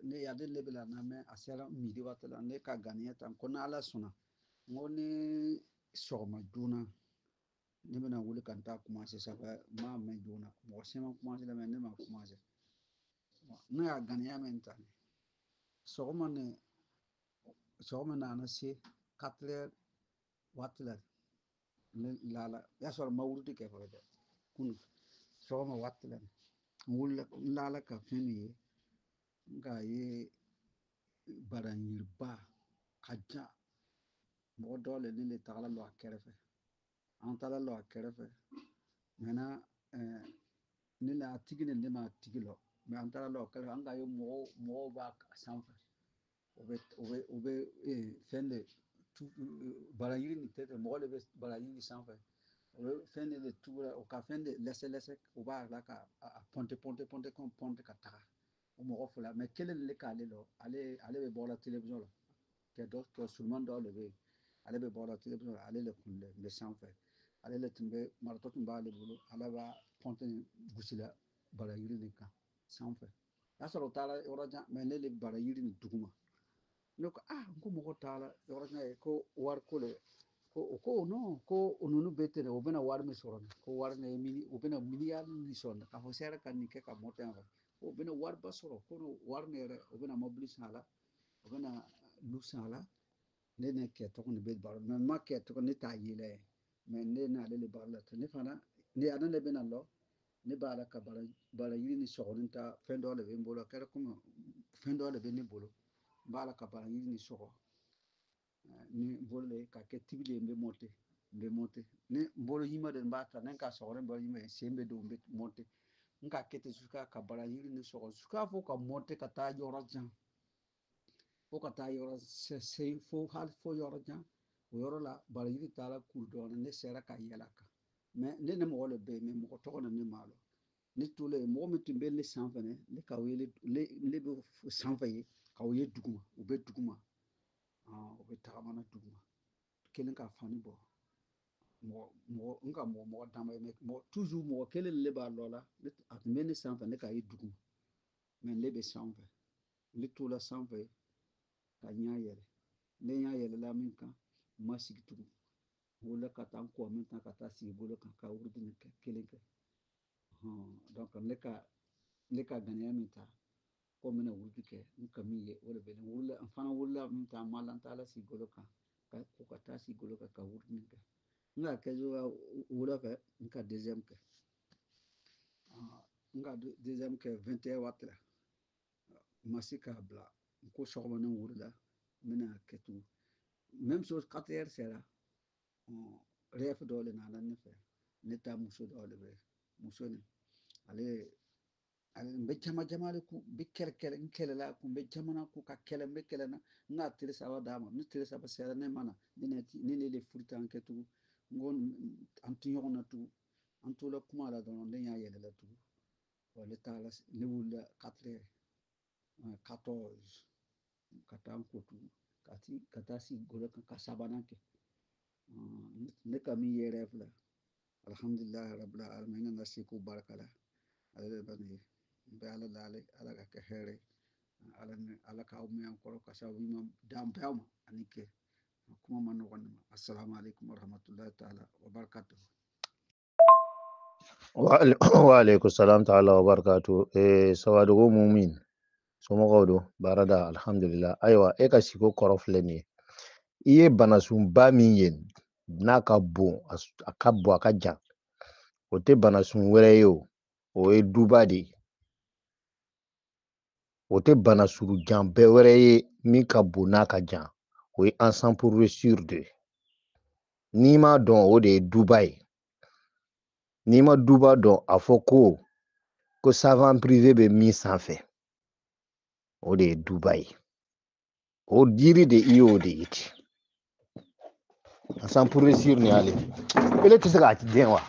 Speaker 6: ne yadi ne bɛ la lamɛn a sera midi waati la ne ka ganiya tan ko n'ala sɔnna n ko ni sɔgɔma joona ne bɛna wuli ka n taa kumase sabu n m'a mɛn joona mɔgɔ si ma kumase lamɛn ne ma kumase ne y'a ganiya min ta sɔgɔma na na se 4 heures waati la ne lala ya sɔrɔ ma wurudi kɛ fɔlɔ dɛ kunu sɔgɔma waati la n wulila n lala ka fɛn min ye nka ye baranyiriba ka ja mɔgɔ dɔw le ne le tagala lɔ a kɛrɛfɛ an taara lɔ a kɛrɛfɛ maintenant ne la a tigi ne ma tigi lɔ mais an taara lɔ a kɛrɛfɛ an ka ye mɔgɔw b'a sanfɛ o bɛ fɛn de baranyiri nin tɛ mɔgɔ de bɛ baranyiri sanfɛ o bɛ fɛn de tugura o ka fɛn de lɛsɛ o b'a la ka pɔnte ka taga o mɔgɔ fila mais kelen de k'ale lɔ ale bɛ bɔ la télévision la kɛ suruman dɔw de bɛ yen ale bɛ bɔ la télévision la ale de kun bɛ sanfɛ ale de tun bɛ maratɔ tun b'ale bolo ale b'a pɔnte gosi la baranyiri nin kan sanfɛ y'a sɔrɔ o taara yɔrɔ jan mais ne de baranyiri nin duguma ne ko n ko mɔgɔ taara yɔrɔ jan ye ko wari ko le ko non ko ninnu bɛ ten o bɛna wari min sɔrɔ ko wari u bɛna miliyari min sɔrɔ k'a fɔ sera ka nin kɛ ka mɔtɛ yan fɛ o bɛna wariba sɔrɔ ko wari min yɛrɛ o bɛna mobili san a la o bɛna lu san a la ne ne kɛ tɔgɔ nin bɛ baro mais n ma kɛ tɔgɔ ne t'a yela ye mais ne n'ale de baro la ten ne fana ne ale de bɛna lɔ ne b'a la ka baranyiri ni sɔgɔlen ta fɛn dɔ de bɛ n bolo a kɛra komi fɛn dɔ de bɛ ne bolo n b'a la ka baranyiri ni sɔgɔ ni bolo le ka kɛ tibili ye n bɛ monte ni bolo yima de b'a ta ne ka sɔgɔlen bolo yima ye sen bɛ don n bɛ monte n ka kɛ ten suka ka baranyiri ni sɔgɔ suka fo ka monte ka taa yɔrɔ jan fo ka taa yɔrɔ se fo yɔrɔ jan o yɔrɔ la baranyiri taara kuru dɔɔnin ne sera ka yɛlɛ kan mais ne mɔgɔ de bɛ yen mais mɔgɔ tɔgɔ ne m'a lɔ ne tolen mɔgɔ min tun bɛ ne sanfɛ ne k'aw ye ne bɛ sanfɛ ye k'aw ye duguma u bɛ duguma u bɛ tagamana duguma kelen ka fani bɔ n ka mɔgɔ dama ye toujours mɔgɔ kelen de b'a lɔ la a tun bɛ ne sanfɛ ne k'a ye duguma mais ne bɛ sanfɛ ne tola sanfɛ ka ɲa yɛlɛ ne ɲa yɛlɛla min kan n ma sigi tugun n wulila ka taa n kɔ min kan ka taa sigi bolo kan ka wurudini kɛ kelen kɛ donc ne ka ganiya min ta ko n bɛna wurudu kɛ n ka min ye o de bɛ ne wulila n fana wulila min ta n ma la n taara sigi bolo kan ko ka taa sigi bolo kan ka wurudini kɛ n ka kɛ wula fɛ n ka deuxième kɛ n ka deuxième kɛ 21 waati la n ma se k'a bila n ko sɔgɔma ne wulila n bɛna kɛ tugun même chose 4 heures sera ref dɔ de nana ne fɛ ne ta muso dɔ de bɛ muso nin ale n bɛ jama de kun n bɛ kɛlɛ n kɛlɛla kun n bɛ jamana kun ka kɛlɛ n bɛ kɛlɛ na n ka tile saba d'a ma ni tile saba sera ne ma na ne de furu tan kɛ tugun n ko an tɛ ɲɔgɔn na tugun an tola kuma la dɔrɔn ne y'a yɛlɛla tugun ne taara ne wulila 4 heures 14 ka taa n ko tugun ka taa sigi golo kan ka sabanan kɛ ne ka min ye rêve la alhamdulillah rabbil alamin n ka se ko barika la ale de bɛ nin n bɛ ala dalen ala ka kɛ hɛrɛ ye ala k'aw mɛn an kɔrɔ ka sababu ɲuman d'an bɛɛ ma ani kɛ kuma ma nɔgɔn ne ma assalamu alaikum warahmatullahi taala wa barakatuh
Speaker 2: wa alaikum salam ta'ala wa barakatuh sawadugo mumin somɔgɔw don baara da alhamdulillah ayiwa e ka siko kɔrɔ filɛ nin ye i ye banasunba min ye n'a ka bon a ka bon a ka jan o tɛ banasun wɛrɛ ye o ye duba de ye o tɛ bana sugu jan bɛɛ wɛrɛ ye min ka bon n'a ka jan o ye ensemble pour réussir de ye n'i m'a dɔn o de ye duba ye n'i ma duba dɔn a fɔ ko savant privé bɛ min sanfɛ o de ye duba ye o yiri de i y'o de ye ten ensemble pour réussir ni ale ele tɛ se k'a den wa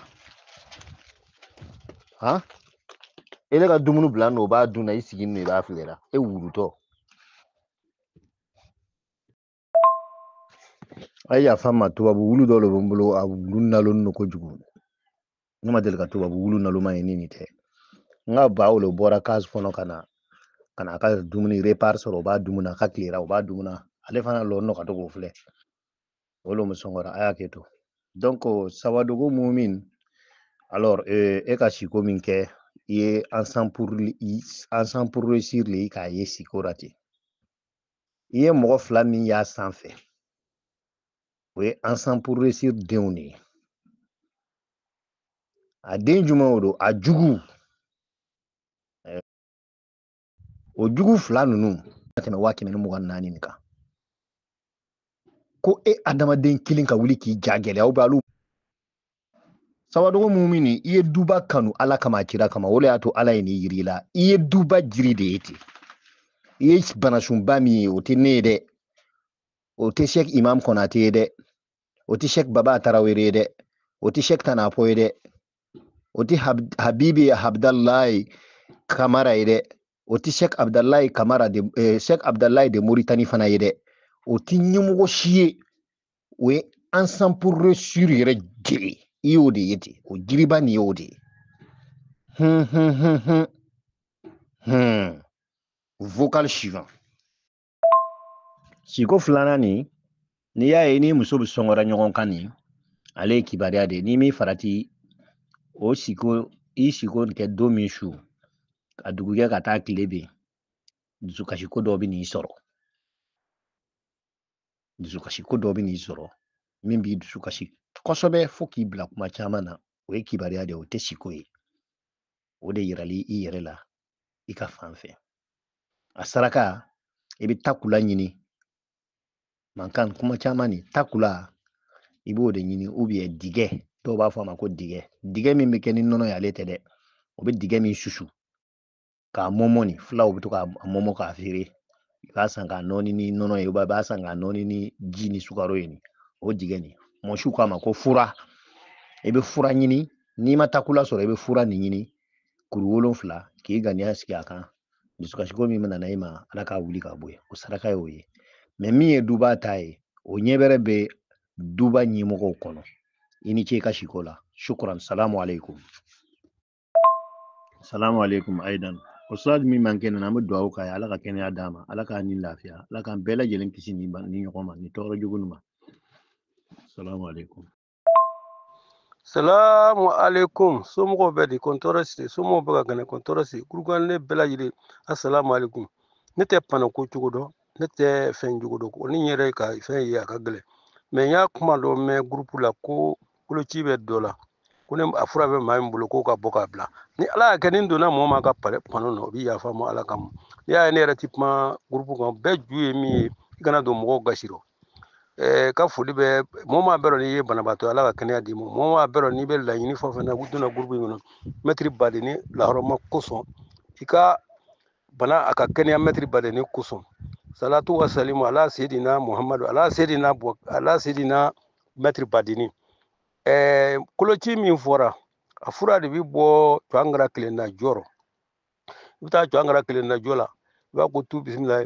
Speaker 2: ele ka dumuni bila n'o b'a dun na i sigi n'o i b'a filɛ la e wulutɔ Aya fama tubabu wulu dɔ le bɛ n bolo a wulu nalon no kojugu ne ma deli ka tubabu wulu naloma ye ni tɛ n ka baw le bɔra case kɔnɔ ka na a ka dumuni repart sɔrɔ o b'a dumuna a ka tilera o b'a dumuna ale fana lɔ nɔ ka to k'o filɛ o lo musɔngɔra a y'a kɛ to donc sawadogo mumin alors e ka siko min kɛ i ye ensemble pour réussir le k'a ye siko ra ten i ye mɔgɔ fila min y'a sanfɛ o ye ensemble pour réussir denw de ye a den jumɛn o don a jugu o jugu fila ninnu ka tɛmɛ 124 nin kan ko e adamaden kelen ka wuli k'i ja gɛlɛya bɛ alu sawadogo mumin i ye duba kanu ala kama kira kama o le y'a to ala ye ni yiri la i ye duba jiri de ye ten i ye banasunba min ye o tɛ ne ye dɛ o tɛ Sheikh Imam Konate ye dɛ o tɛ Sheikh Baba Tarawele ye dɛ o tɛ Sheikh Tanapo ye dɛ o tɛ Habibi Abdallahi Kamara ye dɛ o tɛ Sheikh Abdallahi Kamara de Sheikh Abdallahi de Mauritanie fana ye dɛ o tɛ ɲɛmɔgɔ si ye o ye ensemble pour réussir yɛrɛ jeli i y'o de ye ten o jiriba nin y'o de ye vocal suivant siko filanan nin n'i y'a ye ni muso bɛ sɔngɔra ɲɔgɔn kan nin ale ye kibaruya de ye n'i m'i farati o siko i siko kɛ don min su a dugukɛ ka taa tile ben dusukasiko dɔ bɛ n'i sɔrɔ dusukasiko dɔ bɛ n'i sɔrɔ min b'i dusukasi kosɛbɛ fo k'i bila kuma caman na o ye kibaruya de ye o tɛ siko ye o de yirali i yɛrɛ la i ka fan fɛ a saraka i bɛ takula ɲini mankan kuma caman ni takula i b'o de ɲini ou bien digɛ dɔw b'a fɔ a ma ko digɛ min bɛ kɛ ni nɔnɔ ye ale tɛ dɛ o bɛ digɛ min susu k'a mɔmɔ ni fulaw bɛ to k'a mɔmɔ k'a feere i b'a san k'a nɔɔni ni nɔnɔ ye i b'a san k'a nɔɔni ni ji ni sukaro ye nin o digɛ nin mɔsiw k'a ma ko fura i bɛ fura ɲini n'i ma takula sɔrɔ i bɛ fura nin ɲini kuru 7 k'i ganiya sigi a kan dusukasiko min bɛ na i ma ala k'a wuli ka bɔ yen o saraka ye o ye mais min ye duba ta ye o ɲɛbɛrɛ bɛ duba ɲɛmɔgɔw kɔnɔ i ni ce i ka siko la shukran salamu alaikum aidan ustad min man kɛnɛ na an bɛ dugawu k'a ye ala ka kɛnɛya d'a ma ala k'a ni lafiya ala k'an bɛɛ lajɛlen kisi ni ɲɔgɔn ma ni tɔɔrɔ jugu ma salamu alaikum
Speaker 7: Salamu alaikum. Somɔgɔw bɛ di kɔntɔrɔsi somɔgɔw bɛ ka gɛnɛ kɔntɔrɔsi kurukan ne bɛɛ lajɛlen assalamu alaikum. Ne tɛ pana ko cogo dɔn ne tɛ fɛn jugu dɔn ko ni yɛrɛ ka fɛn ye a ka gɛlɛn mais n y'a kuma dɔ mɛn groupe la ko koloci bɛ dɔ la ko ne a fura bɛ maa min bolo k'o ka bɔ k'a bila ni ala y'a kɛ ni donna mɔgɔ ma ka pano na o bɛ yafa ma ala kama ni y'a ye ne yɛrɛ ti kuma groupe kan bɛɛ ju ye min ye i kana don mɔgɔw gasiro ka foli bɛ mɔgɔ maa bɛɛ n'i ye banabaatɔ ala ka kɛnɛya d'i ma mɔgɔ maa bɛɛ n'i bɛ laɲini fɛn fɛn na u donna groupe in kɔnɔ mɛtiri badeni lahɔrɔma kosɔn i ka bana a ka kɛnɛya mɛtiri badeni kosɔn salatu wa salimu ala sedina muhamadu ala sedina mɛtiri badeni koloci min fɔra a fura de bɛ bɔ cuangara kelen na jɔrɔ i bɛ taa cuangara kelen na jɔ la i b'a ko tu bisimila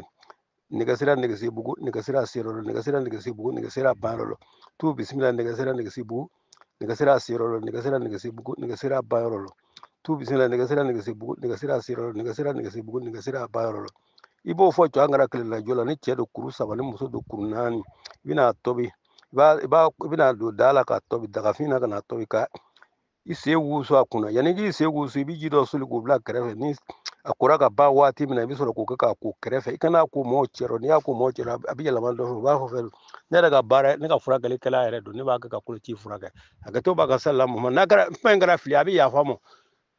Speaker 7: nɛgɛsira nɛgɛsibugu nɛgɛsira serɔrɔ nɛgɛsira nɛgɛsibugu nɛgɛsira bayɔrɔ tu bisimila nɛgɛsira nɛgɛsibugu nɛgɛsira serɔrɔ nɛgɛsira nɛgɛsibugu nɛgɛsira bayɔrɔ tu bisimila nɛgɛsira nɛgɛsibugu nɛgɛsira serɔrɔ nɛgɛsira nɛgɛsibugu nɛgɛsira bayɔrɔ i b'o fɔ cuangara kelen na jɔ la ni cɛ don kuru 3 ni muso don kuru 4 i bɛna tobi i bɛna don da la ka tobi dagafin na ka na tobi ka i sen wusu a kunna yanni k'i sen wusu i bɛ ji dɔ soli k'o bila kɛrɛfɛ ni a kora ka ban waati min na i bɛ sɔrɔ k'o kɛ k'a ko kɛrɛfɛ i kana ko mɔgɔw cɛrɔ n'i y'a ko mɔgɔw cɛrɔ a bɛ yɛlɛma dɔ fɛ u b'a fɔ fɛn ne yɛrɛ ka baara ne ka furakɛlikɛla yɛrɛ don ne b'a kɛ ka koloci furakɛ a kɛ to b'a ka sali la mɔgɔ n'a kɛra fɛn kɛra fili a bɛ yafa ma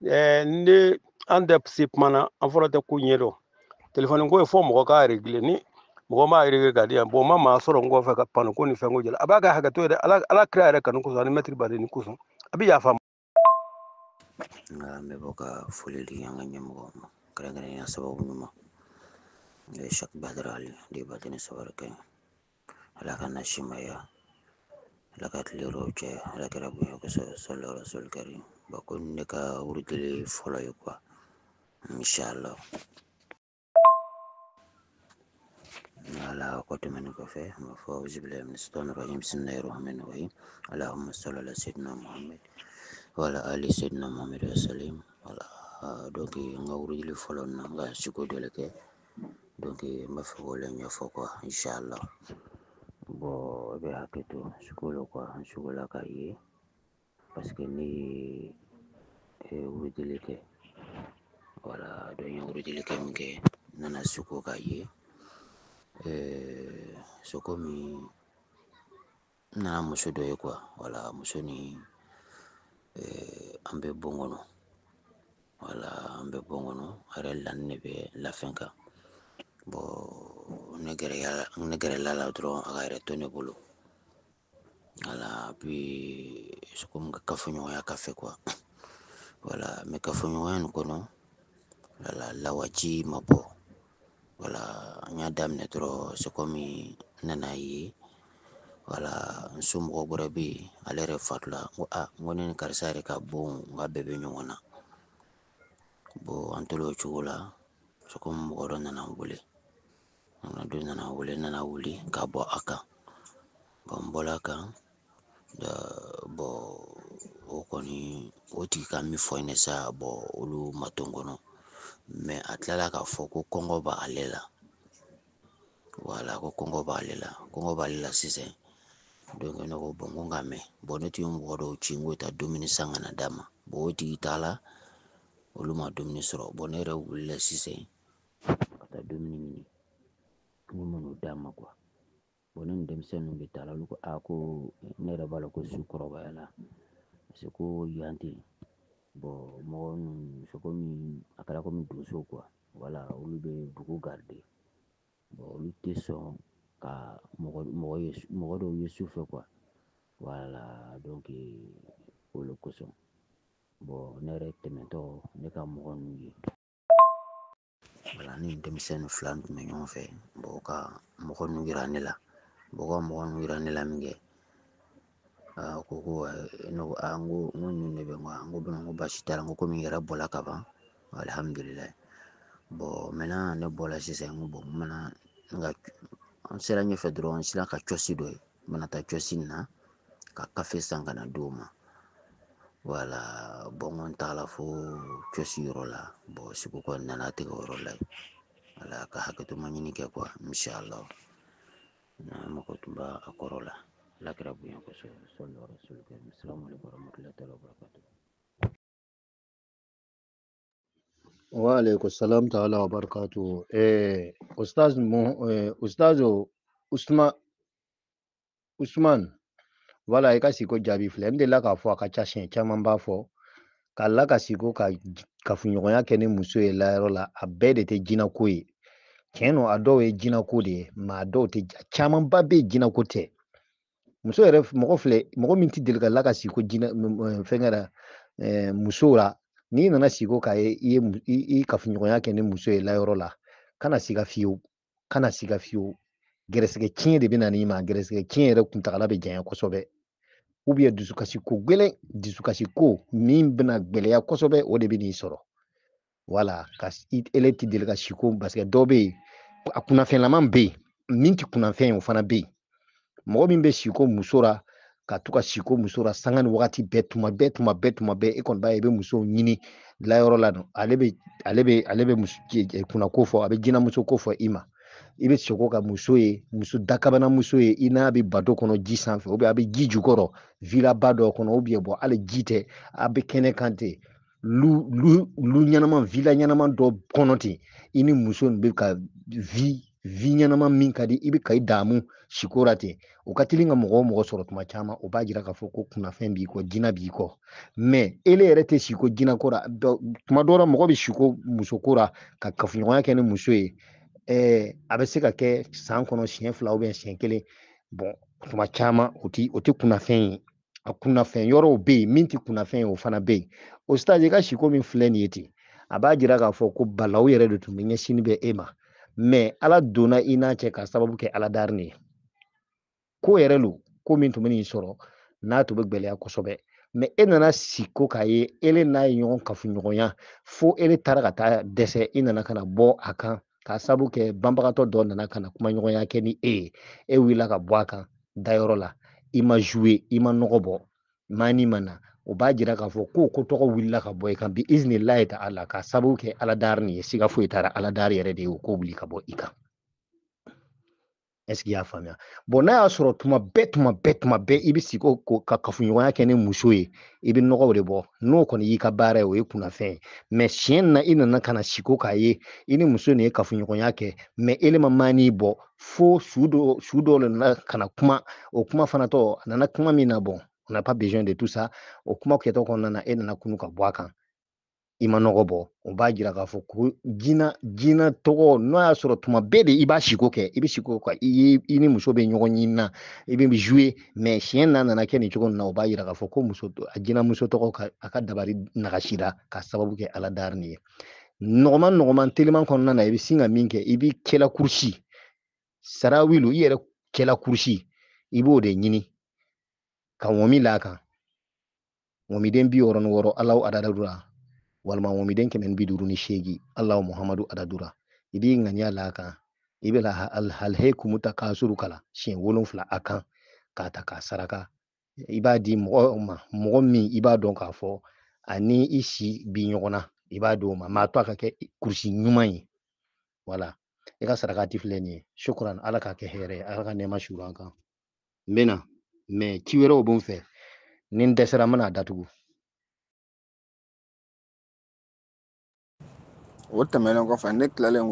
Speaker 7: ne an tɛ se kuma na an fɔlɔ tɛ ko ɲɛdɔn telefɔni ko ye fɔ mɔgɔ k'a réglé ni mɔgɔ m'a réglé ka di yan bon ma maa sɔrɔ n kɔfɛ ka pano ko ni fɛn ko jɛla a b'a kɛ hakɛto ye dɛ ala kira yɛrɛ kanu kosɔn ani mɛtiri badeni kosɔn a bɛ yafa ma
Speaker 8: nka n bɛ bɔ ka foli di an ka ɲɛmɔgɔ ma kɛrɛnkɛrɛnnenya sababu ɲuman n'o ye Shaki Badara Ali de Batini Sabarikɛ ala ka nasimaya ala ka tile yɔrɔw cɛ ala kɛra bonya kosɛbɛ sallallahu alaihi wasallam karim ko ne ka wurudili fɔlɔ ye quoi inshallah على قوة من كفاه وأعوذ بالله من الشيطان الرجيم بسم الله الرحمن الرحيم اللهم صل على سيدنا محمد وعلى آل سيدنا محمد وسلم donc nga wurudili folon na nga shukodele ke donc mbafe wole nyofo quoi inshallah bo be haketo shukulo quoi shukula ka yi parce que ni wurudili ke wala do nya wurudili ke mke nana shuko ka yi soko mi na muso do ye quoi wala muso ni ambe bongono wala ambe bongono are lan ne be la fenka bo negere la dron agare tone bolo wala puis soko mga kafunyo ya kafe quoi wala me kafunyo en kono wala lawaji mabo wala nya damne dro soko mi nana yi wala nsumgo borabi alere fatla ngone ni karsare ka bon nga bebe nyona bo antolo chula soko mugoro nana wule nana wuli ka bo aka bo mbola ka da bo okoni oti ka mi foine sa bo ulu matongono me atlala ka foko kongo ba alela wala ko kongo ba alela sise donc no ko bongo ngame boneti mugoro chingo ta domini sanga na dama bo oti itala ulu ma domini soro bonere wulle sise kata domini munu dama kwa bonen dem senu bitala luko ako nere bala ko sukoro bala seko yanti bo mo soko mi akala ko mi duso kwa wala ulu be buku garde bo ulu teso ka mo do yesu fe kwa wala donc ulu koso bo nere temento ne ka mo ngi wala ni dem senu flan me nyon fe bo ka mo ngi ranela bogo mo ngiranela minge koko no ango ngunu nebe ngo bongo bashitala ngo komi ngera bola kaba alhamdulillah bo mena ne bola sise ngo bo mena nga sera nye fedro sila ka chosi do mena ta chosi na ka kafe sanga na doma wala bongo ntala fo chosi rola bo siku ko nana te rola wala ka haketu manyini ke kwa inshallah na mako tumba akorola la kirabu yanko sallallahu alaihi wasallam assalamu alaikum warahmatullahi wabarakatuh
Speaker 2: wa alaikum salam ta'ala wa barakatuh ustazo Usman wala ka siko jabi flem de la ka fo ka chashin chaman ba fo ka la ka siko ka funyoya kene muso e la ro la abede te jina ko yi keno ado e jina ko de ma do te chaman ba be jina ko te muso yɛrɛ mɔgɔ filɛ mɔgɔ min ti deli ka la ka siko jina fɛngɛra muso la n'i nana siko ka i ka funyoya kɛ ni muso ye la yɔrɔ la kana siga fiyewu gɛrɛsɛgɛ tiɲɛ de bɛ na n'i ma gɛrɛsɛgɛ tiɲɛ yɛrɛ kuntagala bɛ janya kosɛbɛ dusukasi ko gɛlɛn dusukasi ko min bɛna gwɛlɛya kosɛbɛ o de bɛ n'i sɔrɔ wala ka ele ti deli ka siko parce que dɔw bɛ yen a kunnafɛnlaman bɛ yen min ti kunnafɛn ye o fana bɛ yen mɔgɔ min bɛ siko muso la ka to ka siko muso la sanga ni wagati bɛɛ tuma bɛɛ e kɔni b'a ye i bɛ muso ɲini layɔrɔ la ale bɛ kunna ko fɔ a bɛ jinamuso ko fɔ i ma i bɛ siko ka muso ye muso dakabana muso ye i n'a bɛ bato kɔnɔ ji sanfɛ ou bien a bɛ ji jukɔrɔ villa ba dɔ kɔnɔ ou bien bon hali ji tɛ a bɛ kɛnɛ kan ten lu ɲɛnama villa ɲɛnama dɔ kɔnɔ ten i ni muso in bɛ ka vi ɲɛnama min ka di i bɛ ka i damu siko la ten o ka teli ka mɔgɔ o mɔgɔ sɔrɔ tuma caman o b'a jira k'a fɔ ko kunnafɛn b'i kɔ jinɛ b'i kɔ mais ele yɛrɛ tɛ siko jinɛ ko la tuma dɔw la mɔgɔ bɛ siko muso ko la ka kafoɲɔgɔnya kɛ ni muso ye a bɛ se ka kɛ san kɔnɔ siɲɛ 2 ou bien siɲɛ 1 bon tuma caman o tɛ kunnafɛn ye a kunnafɛn yɔrɔw bɛ yen min tɛ kunnafɛn ye o fana bɛ yen o stage ka siko min filɛ nin ye ten a b'a jira k'a fɔ ko balawu yɛrɛ de tun bɛ ɲɛsin bɛ e ma mais ala donna i n'a cɛ ka sababu kɛ ala dari nin ye ko yɛrɛ lo ko min tun bɛ n'i sɔrɔ n'a tun bɛ gwɛlɛya kosɛbɛ mais e nana siko k'a ye ele n'a ye ɲɔgɔn kafoɲɔgɔnya fo ele taara ka taa dɛsɛ i nana ka na bɔ a kan ka sabu kɛ banbagatɔ dɔ nana kana kuma ɲɔgɔnya kɛ ni e wulila ka bɔ a kan dayɔrɔ la i ma jouer i ma nɔgɔ bɔ mani mana o b'a jira k'a fɔ ko tɔgɔ wulila ka bɔ i kan bi iznillahi ta'ala ka sabu kɛ aladari nin ye siga foyi taara aladari yɛrɛ de ye o ko wuli ka bɔ i kan. Est-ce qu'il y'a faamuya? Bon n'a y'a sɔrɔ tuma bɛɛ i bɛ sigi ka kafoɲɔgɔnya kɛ ni muso ye i bɛ nɔgɔ de bɔ n'o kɔni y'i ka baara ye o ye kunnafɛn ye mais siɲɛ na i nana kana siko k'a ye i ni muso nin ye kafoɲɔgɔnya kɛ mais ele ma mani bɔ fo su dɔ le nana kana kuma o kuma fana tɔ a nana kuma min na bon on n'a pas besoin de tout ça o kuma kɛtɔ kɔnɔna na e nana kunu ka bɔ a kan i ma nɔgɔ bɔ o b'a jira k'a fɔ ko jinɛ tɔgɔ n'o y'a sɔrɔ tuma bɛɛ de i b'a siko kɛ i bɛ siko ka i ni muso bɛ ɲɔgɔn ɲini na i bɛ jouer mais siɲɛ na nana kɛ nin cogo min na o b'a jira k'a fɔ ko jinɛ muso tɔgɔ a ka dabari nagasira ka sababu kɛ aladari nin ye nɔgɔman teliman kɔnɔna na i bɛ sin ka min kɛ i bɛ kɛla kurusi sarawilu i yɛrɛ kɛla kurusi i b'o de ɲini ka wɔmi l'a kan wɔmiden 66 Alahu adadura walima wɔmiden 158 Alahu Muhammadu adadura i b'i ŋaniya l'a kan i bɛ alhaykumu takasuru kala siɲɛ 7 a kan k'a ta k'a saraka i b'a di mɔgɔ min i b'a dɔn k'a fɔ ani i si bi ɲɔgɔn na i b'a di o ma maa to a ka kɛ kurusi ɲuman ye voilà i ka sarakati filɛ nin ye shukran ala k'a kɛ hɛrɛ ye ala ka nɛɛma suru an kan n bɛ na mais ci wɛrɛw b'o fɛ ni n dɛsɛra n bɛna datugu.
Speaker 5: O tɛmɛnen kɔfɛ ne tilalen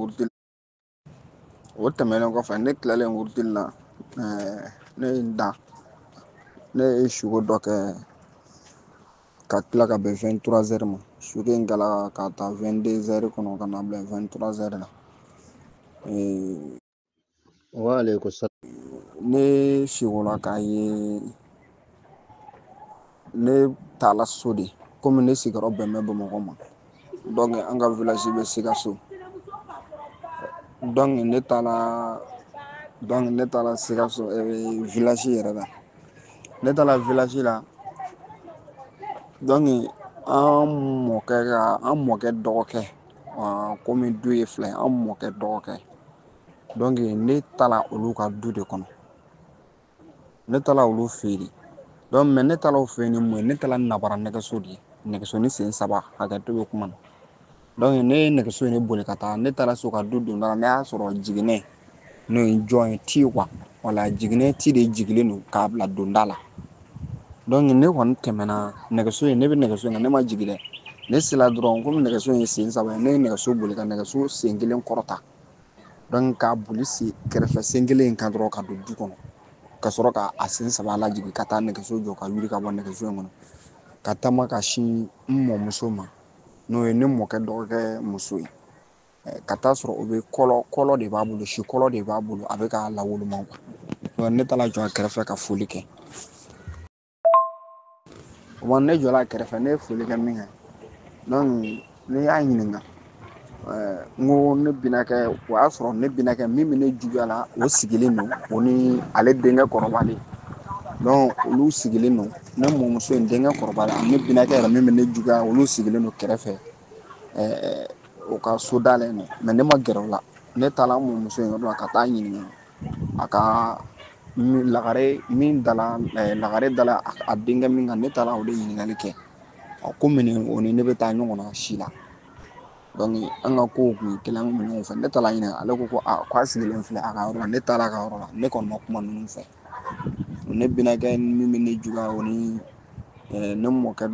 Speaker 5: wurudili la ne ye n da ne ye sugo dɔ kɛ ka tila ka bɛn 23h ma sugo in gala ka taa 22h kɔnɔ ka na bila 23h la
Speaker 2: Waalaikum salam.
Speaker 5: ne sigola k'a ye ne taala so de komi ne sigiyɔrɔ bɛn bɛ Bamakɔ ma donc an ka village bɛ Sikaso donc ne taala Sikaso village yɛrɛ la ne taala village la donc an mɔkɛ dɔgɔkɛ komi du ye fila ye an mɔkɛ dɔgɔkɛ donc ne taala olu ka du de kɔnɔ ne taala olu fɛ yen donc mais ne taala o fɛ yen ni mun ye ne taala nabara nɛgɛso de ye nɛgɛso ni sen 3 hakɛto bɛ kuma na donc ne ye nɛgɛso in boli ka taa ne taara so ka du don da ne y'a sɔrɔ jiginɛ n'o ye jɔn ye ti quoi wala jiginɛ ti de jigilen don k'a bila donda la donc ne kɔni tɛmɛna nɛgɛso in ne bɛ nɛgɛso in kan ne ma jigin dɛ ne sela dɔrɔn komi nɛgɛso in ye sen 3 ye ne ye nɛgɛso boli ka nɛgɛso sen 1 kɔrɔta donc k'a boli kɛrɛfɛ sen 1 in kan dɔrɔn ka don du kɔnɔ ka sɔrɔ k'a sen 3 lajigin ka taa nɛgɛso jɔ ka wuli ka bɔ nɛgɛso in kɔnɔ ka taama ka sin n mɔmuso ma n'o ye ne mɔkɛ dɔgɔkɛ muso ye ka taa sɔrɔ o bɛ kɔlɔ de b'a bolo si kɔlɔ de b'a bolo a bɛ k'a lawoloma quoi ne taara jɔ a kɛrɛfɛ ka foli kɛ o ne jɔla a kɛrɛfɛ ne ye foli kɛ min kɛ donc ne y'a ɲininka n ko ne binakɛ o y'a sɔrɔ ne binakɛ min bɛ ne juguya la o sigilen don o ni ale denkɛ kɔrɔbalen donc olu sigilen don ne mɔmuso in denkɛ kɔrɔbalen ne binakɛ yɛrɛ min bɛ ne juguya olu sigilen don kɛrɛfɛ o ka so dalen don mais ne ma gɛrɛ o la ne taara n mɔmuso in yɔrɔ la ka taa ɲininka a ka lagare dala a denkɛ min kan ne taara o de ɲininkali kɛ komi o ni ne bɛ taa ɲɔgɔn na si la donc an ka kow kun kelen an kun bɛ ɲɔgɔn fɛ ne taara ɲininka ale ko k'a sigilen filɛ a ka yɔrɔ la ne taara a ka yɔrɔ la ne kɔni ma kuma ninnu fɛ ne binakɛ min bɛ ne juguya o ni ne mɔkɛ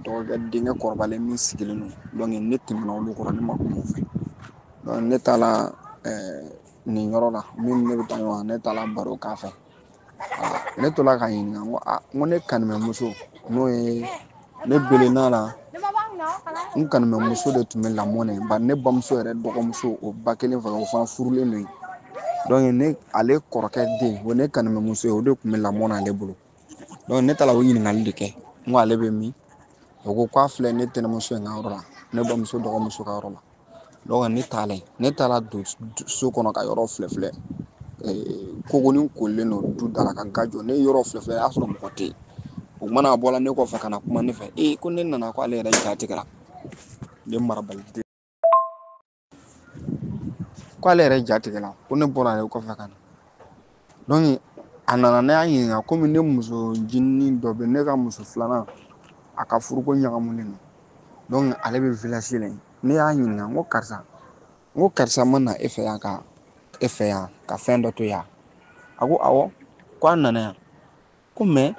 Speaker 5: dɔgɔkɛ denkɛ kɔrɔbalen min sigilen don donc ne tɛmɛna olu kɔrɔ ne ma kuma o fɛ donc ne taara nin yɔrɔ la min ne bɛ taa ɲɔgɔn ne taara baro k'a fɛ ne tola ka ɲininka n ko ne kanimɛmuso n'o ye ne belenna la n kanimɛmuso de tun bɛ lamɔn bari ne bamuso yɛrɛ dɔgɔmuso o ba kelen fɛ o fana furulen don donc ale kɔrɔkɛ den o ne kanimɛmuso ye o de tun bɛ lamɔn ale bolo donc ne taara o ɲininkali de kɛ n ko ale bɛ min o ko k'a filɛ ne tɛnɛmuso in ka yɔrɔ la ne bamuso dɔgɔmuso ka yɔrɔ la donc ne taara don so kɔnɔ ka yɔrɔ filɛ kogonin kolilen don du da la ka ga jɔ ne ye yɔrɔ filɛ y'a sɔrɔ mɔgɔ tɛ yen o mana a bɔla ne kɔfɛ ka na kuma ne fɛ ko ne nana ko ale yɛrɛ jatigɛra ne marabali k'ale yɛrɛ jatigɛla ko ne bɔra ale kɔfɛ ka na donc a nana ne y'a ɲininka komi ne muso jinin dɔ bɛ ne ka muso filanan a ka furuko ɲagamulen don donc ale bɛ village la ne y'a ɲininka n ko karisa ma na e fɛ yan ka fɛn dɔ to yan a ko awɔ ko a nana yan ko mais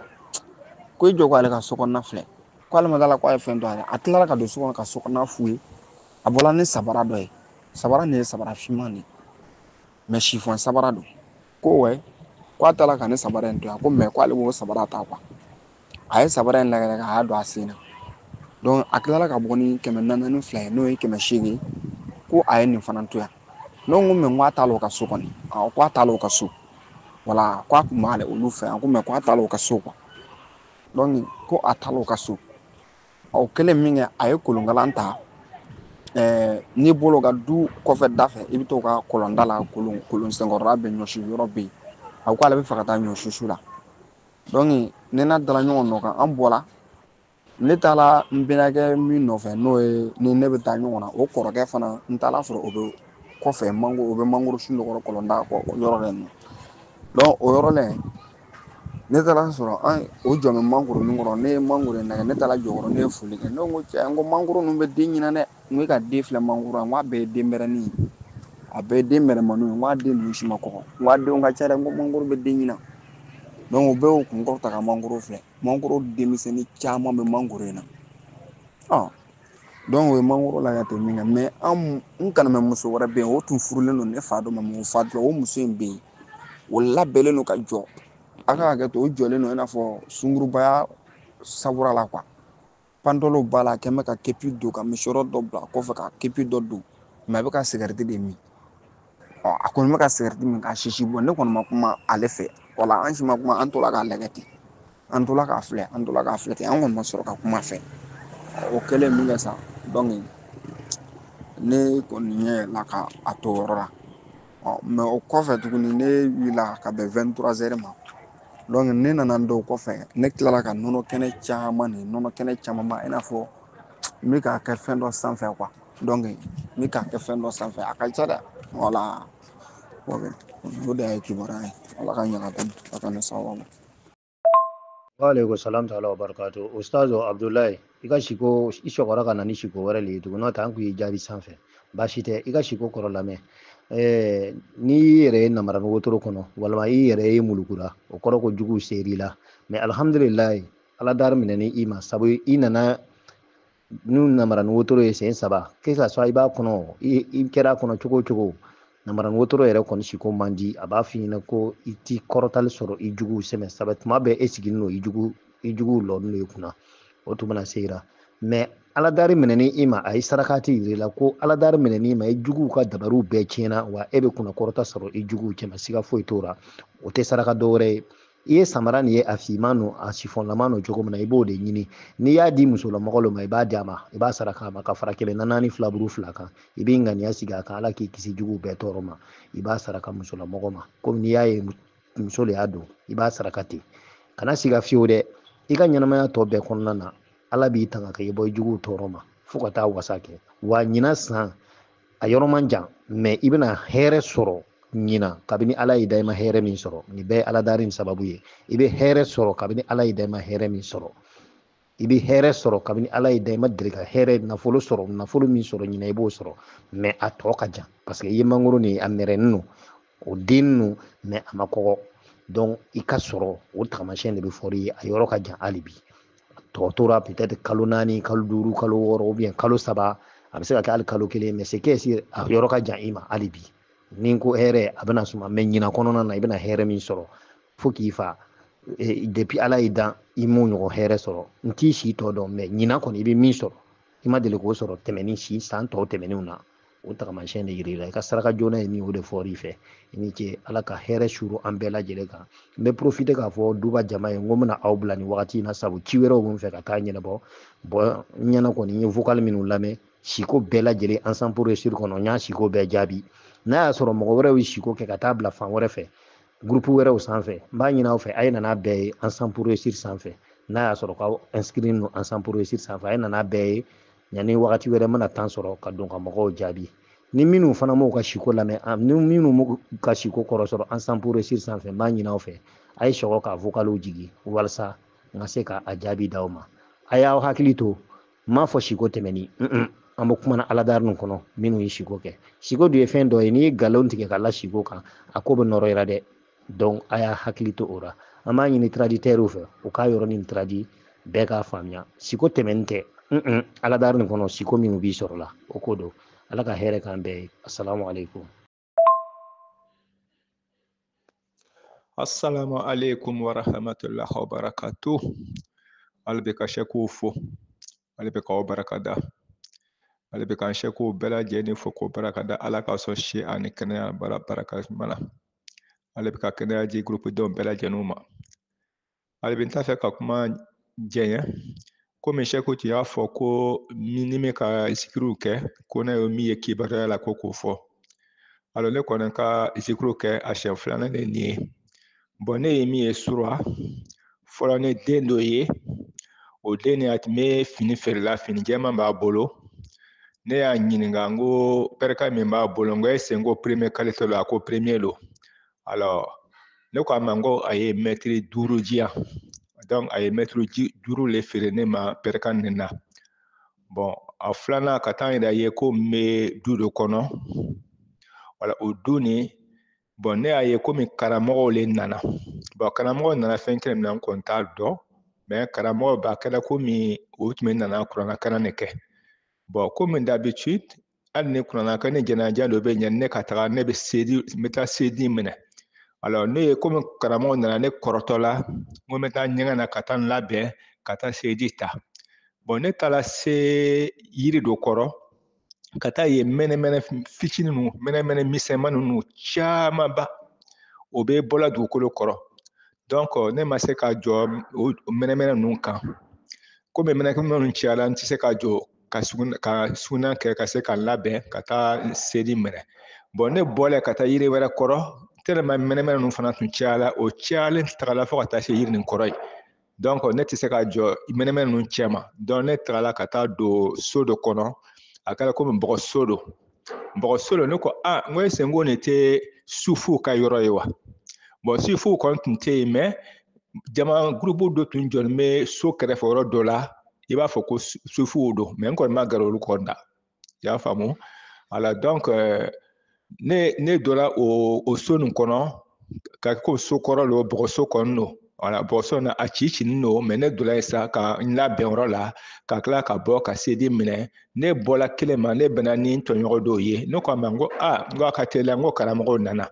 Speaker 5: ko i jɔ ko ale ka sokɔnɔna filɛ ko ale ma dala ko a ye fɛn dɔ ale a tilara ka don so kɔnɔ ka sokɔnɔna f'u ye a bɔra ni sabara dɔ ye sabara nin ye sabara finman de mais chiffon sabara don ko wɛ ko a taara ka ne sabara in to yan ko mais ko ale b'o sabara ta quoi a ye sabara in lagɛ a y'a don a sen na donc a tilala ka bɔ ni 400 ye n'o ye 800 ko a ye nin fana to yan ne ko mais ko a taala ka so kɔni ko a taala ka so wala ko a kun b'ale olu fɛ yan ko mais ko a taala ka so quoi donc ko a taala ka so o kɛlen min kɛ a ye kolonkalan ta n'i bolo ka du kɔfɛ da fɛ i bɛ to ka kɔlɔnda la kolon senkɔrɔla bɛ ɲɔsi yɔrɔ bɛ yen a ko ale bɛ fɛ ka taa ɲɔsusu la donc ne n'a dala ɲɔgɔn nɔ kan an bɔra ne taara n bɛnakɛ min nɔfɛ n'o ye ni ne bɛ taa ɲɔgɔn na o kɔrɔkɛ fana n taara sɔrɔ o bɛ kɔfɛ o bɛ mangoro sun dɔ kɔrɔ kɔlɔnda yɔrɔ la yen nɔ donc o yɔrɔ la yen ne taara sɔrɔ o jɔ bɛ mangoro min kɔrɔ ne ye mangoro in lajɛ ne taara jɔyɔrɔ ne ye foli kɛ ne ko cɛ n ko mangoro ninnu bɛ den ɲinan dɛ n ko e ka den filɛ mangoro n ko a bɛɛ ye den bɛrɛnin ye a bɛɛ ye den bɛrɛmaninw ye n ko a den ninnu si ma kɔgɔ n ko a denw ka ca dɛ n ko mangoro bɛ den ɲinan donc o bɛɛ y'o kun kɔrɔ ta ka mangoro filɛ mangoro denmisɛnnin caman bɛ mangoro in na donc o ye mangoro lajɛ ten min kɛ mais n kanamɛ muso wɛrɛ bɛ yen o tun furulen don ne fa dɔ ma mais o fa dɔ o muso in bɛ yen o labɛnnen don ka jɔ a ka hakɛ to o jɔlen don i n'a fɔ sungurubaya sabura la quoi pantolo b'a la a kɛn bɛ ka kepi don ka misiyɔrɔ dɔ bila kɔfɛ ka kepi dɔ don mais a bɛ ka sigarɛti de min a kɔni bɛ ka sigarɛti min k'a sisi bɔ ne kɔni ma kuma ale fɛ wala an si ma kuma an tora k'a lajɛ ten an tora k'a filɛ ten an kɔni ma sɔrɔ ka kuma fɛ o kɛlen min kɛ sa donc ne kɔni ɲɛ yɛlɛla ka a to o yɔrɔ la mais o kɔfɛ tuguni ne wulila ka bɛn 23h ma donc ne nana n da o kɔfɛ ne tilala ka nɔnɔ kɛnɛ caman ma i n'a fɔ n bɛ k'a kɛ fɛn dɔ sanfɛ quoi donc n bɛ k'a kɛ fɛn dɔ sanfɛ a ka ca dɛ voilà o de ye kibaruya ye ala ka ɲaga dɔn a ka ne sababu
Speaker 2: Waalaikum salam ta'ala wa barakatuh. Ustazo Abdullahi, i ka siko i sɔgɔra ka na ni siko wɛrɛ le ye tugun n'o tɛ an kun ye jaabi sanfɛ baasi tɛ i ka siko kɔrɔ lamɛn n'i yɛrɛ ye namara wotoro kɔnɔ walima i yɛrɛ ye mulukura o kɔrɔ ko jugu ser'i la mais alhamdulilayi ala dari minɛni i ma sabu i nana n'u namara wotoro ye sen 3 que ça soit i b'a kɔnɔ i kɛra kɔnɔ cogo o cogo namara wotoro yɛrɛ kɔni siko man di a b'a f'i ɲɛna ko i ti kɔrɔtali sɔrɔ i juguw sɛmɛ saba tuma bɛɛ e sigilen don i juguw lɔni de kunna o tuma na segira mais ala dari minɛni i ma a ye sarakati yir'i la ko ala dari minɛni i ma i juguw ka dabariw bɛɛ tiɲɛna wa e bɛ kunna kɔrɔta sɔrɔ i juguw cɛma siga foyi t'o la o tɛ saraka dɔwɛrɛ ye i ye samara nin ye a fiman no a sifɔnlama no cogo min na i b'o de ɲini n'i y'a di musolamɔgɔ lo ma i b'a di a ma i b'a saraka a ma ka fara 1 4 filaburu 2 kan i b'i ŋaniya sigi a kan ala k'i kisi juguw bɛɛ tɔɔrɔ ma i b'a saraka musolamɔgɔ ma komi n'i y'a ye muso le y'a don i b'a saraka ten kana siga fiyewu dɛ i ka ɲɛnamaya tɔ bɛɛ kɔnɔna na ala b'i tanga ka i bɔ i juguw tɔɔrɔ ma fo ka taa wasa kɛ wa ɲina san a yɔrɔ man jan mais i bɛna hɛrɛ sɔrɔ ɲina kabini ala y'i da i ma hɛrɛ min sɔrɔ nin bɛɛ ala dari in sababu ye i bɛ hɛrɛ sɔrɔ kabini ala y'i da i ma hɛrɛ min sɔrɔ i bɛ hɛrɛ sɔrɔ kabini ala y'i da i ma deli ka hɛrɛ nafolo sɔrɔ nafolo min sɔrɔ ɲina i b'o sɔrɔ mais a tɔ ka jan parce que i ye mangoro nin a mɛrɛnin no o den no mais a ma kɔgɔ donc i ka sɔrɔ o taamasiyɛn de bɛ fɔ i ye a yɔrɔ ka jan hali bi tɔ tora peut-être kalo 4 kalo 5 kalo 6 ou bien kalo 3 a bɛ se ka kɛ hali kalo 1 mais c'est que a yɔrɔ ka jan i ma hali bi ni ko hɛrɛ a bɛna suma mais ɲina kɔnɔna na i bɛna hɛrɛ min sɔrɔ fo k'i fa depuis ala y'i dan i m'o ɲɔgɔn hɛrɛ sɔrɔ n t'i si tɔ dɔn mais ɲina kɔni i bɛ min sɔrɔ i ma deli k'o sɔrɔ tɛmɛni si san tɔw tɛmɛnenw na o tagamasiyɛn de yir'i la i ka saraka joona ye min o de fɔr'i fɛ i ni ce ala ka hɛrɛ suru an bɛɛ lajɛlen kan n bɛ profiter k'a fɔ duba jama ye n ko n bɛna aw bila nin wagati in na sabu ci wɛrɛw bɛ n fɛ ka taa ɲɛnabɔ bon n ɲɛna kɔni n ye vocal minnu lamɛn siko bɛɛ lajɛlen ensemble pour réussir kɔnɔ n y'a siko bɛɛ jaabi n'a y'a sɔrɔ mɔgɔ wɛrɛw ye siko kɛ ka taa bila fan wɛrɛ fɛ groupe wɛrɛw sanfɛ n b'a ɲini aw fɛ a ye nana bɛɛ ye ensemble pour réussir sanfɛ n'a y'a sɔrɔ k'aw inscrit no ensemble pour réussir sanfɛ a ye nana bɛɛ ye yanni wagati wɛrɛ n bɛna temps sɔrɔ ka don ka mɔgɔw jaabi ni minnu fana m'o ka siko lamɛn ni minnu m'u ka siko kɔrɔ sɔrɔ ensemble pour réussir sanfɛ n b'a ɲini aw fɛ a ye sɔgɔ ka vocaliw jigi walasa n ka se ka a jaabi d'aw ma a y'aw hakili to n m'a fɔ siko tɛmɛni an bɛ kumana aladari nin kɔnɔ minnu ye siko kɛ siko dun ye fɛn dɔ ye n'i ye nkalon tigɛ ka la siko kan a ko bɛ nɔrɔ ira dɛ donc a y'a hakili to o la an b'a ɲini traditɛriw fɛ u k'a yɔrɔnin tradi bɛɛ k'a faamuya siko tɛmɛni tɛ aladari nin kɔnɔ siko minnu b'i sɔrɔ la o ko don ala ka hɛrɛ k'an bɛɛ ye assalamu alaikum
Speaker 9: Assalamu alaikum wa rahmatullahi wa barakatuh. Albeka sheku fo. Albeka wa barakada. Albeka sheku bela jeni fo ko barakada ala ka so she ani kenya bara baraka mana. Albeka kenya ji groupe don bela jenuma. Albenta fe ka kuma jenya. Comme sheku ti ya fo ko minime ka isikru ke ko na yo mi ekibara la ko fo. Alors le konen ka isikru ke a chef flana ne ni. Bon ne ye min ye sura fɔlɔ ne den dɔ ye o den ni a tun bɛ fini feerela fini jɛman b'a bolo ne y'a ɲininka n ko pɛrika min b'a bolo n ko est-ce que n ko premier qualité lo a ko premier lo alors ne ko a ma n ko a ye mètre 5 di yan donc a ye mètre 5 le feere ne ma pɛrika nin na bon a filanan ka taa yɛrɛ ye ko n bɛ du dɔ kɔnɔ voilà o du ni bon ne y'a ye komi karamɔgɔw le nana bon karamɔgɔw nana fɛn kelen min na n kɔni t'a dɔn mais karamɔgɔ b'a kɛra komi o tun bɛ nana kurannakanna de kɛ bon komi d'habitude hali ni kurannakan ni jɛnaja dɔ bɛ ɲɛ ne ka taga ne bɛ taa sedi minɛ alors ne ye komi karamɔgɔ nana ne kɔrɔtɔ la n ko n bɛ taa ɲɛgɛn na ka taa n labɛn ka taa sedi ta bon ne taara se yiri dɔ kɔrɔ ka taa ye mɛnɛmɛnɛ fitinin ninnu mɛnɛmɛnɛ misɛnman ninnu camanba o bɛ bɔla dugukolo kɔrɔ donc ne ma se ka jɔ o mɛnɛmɛnɛ ninnu kan komi mɛnɛmɛnɛ ninnu cayala n tɛ se ka jɔ ka sugunan kɛ ka se ka labɛn ka taa sedi minɛ bon ne bɔla ka taa yiri wɛrɛ kɔrɔ tellement mɛnɛmɛnɛ ninnu fana tun cayala o cayalen tagala fo ka taa se yiri nin kɔrɔ ye donc ne tɛ se ka jɔ mɛnɛmɛnɛ ninnu cɛ ma donc ne tagala ka taa don so dɔ kɔnɔ a kɛra komi bɔgɔso don bɔgɔso don ne ko n ko est-ce que n ko nin tɛ sufuw ka yɔrɔ ye wa bon sufuw kɔni tun tɛ yen mais jama groupe dɔ tun jɔlen bɛ so kɛrɛfɛ yɔrɔ dɔ la i b'a fɔ ko sufuw don mais n kɔni ma gɛrɛ olu kɔni na i y'a faamu voilà donc ne donna o so nin kɔnɔ ka ko so kɔrɔ lo bɔgɔso kɔni don voilà bɔgɔso na a cicinin don mais ne donna yen sa ka n labɛn yɔrɔ la ka tila ka bɔ ka sedi minɛ ne bɔla kelen ma ne bɛnna ni n tɔɲɔgɔn dɔw ye ne ko a ma n ko a ka teliya n ko karamɔgɔw nana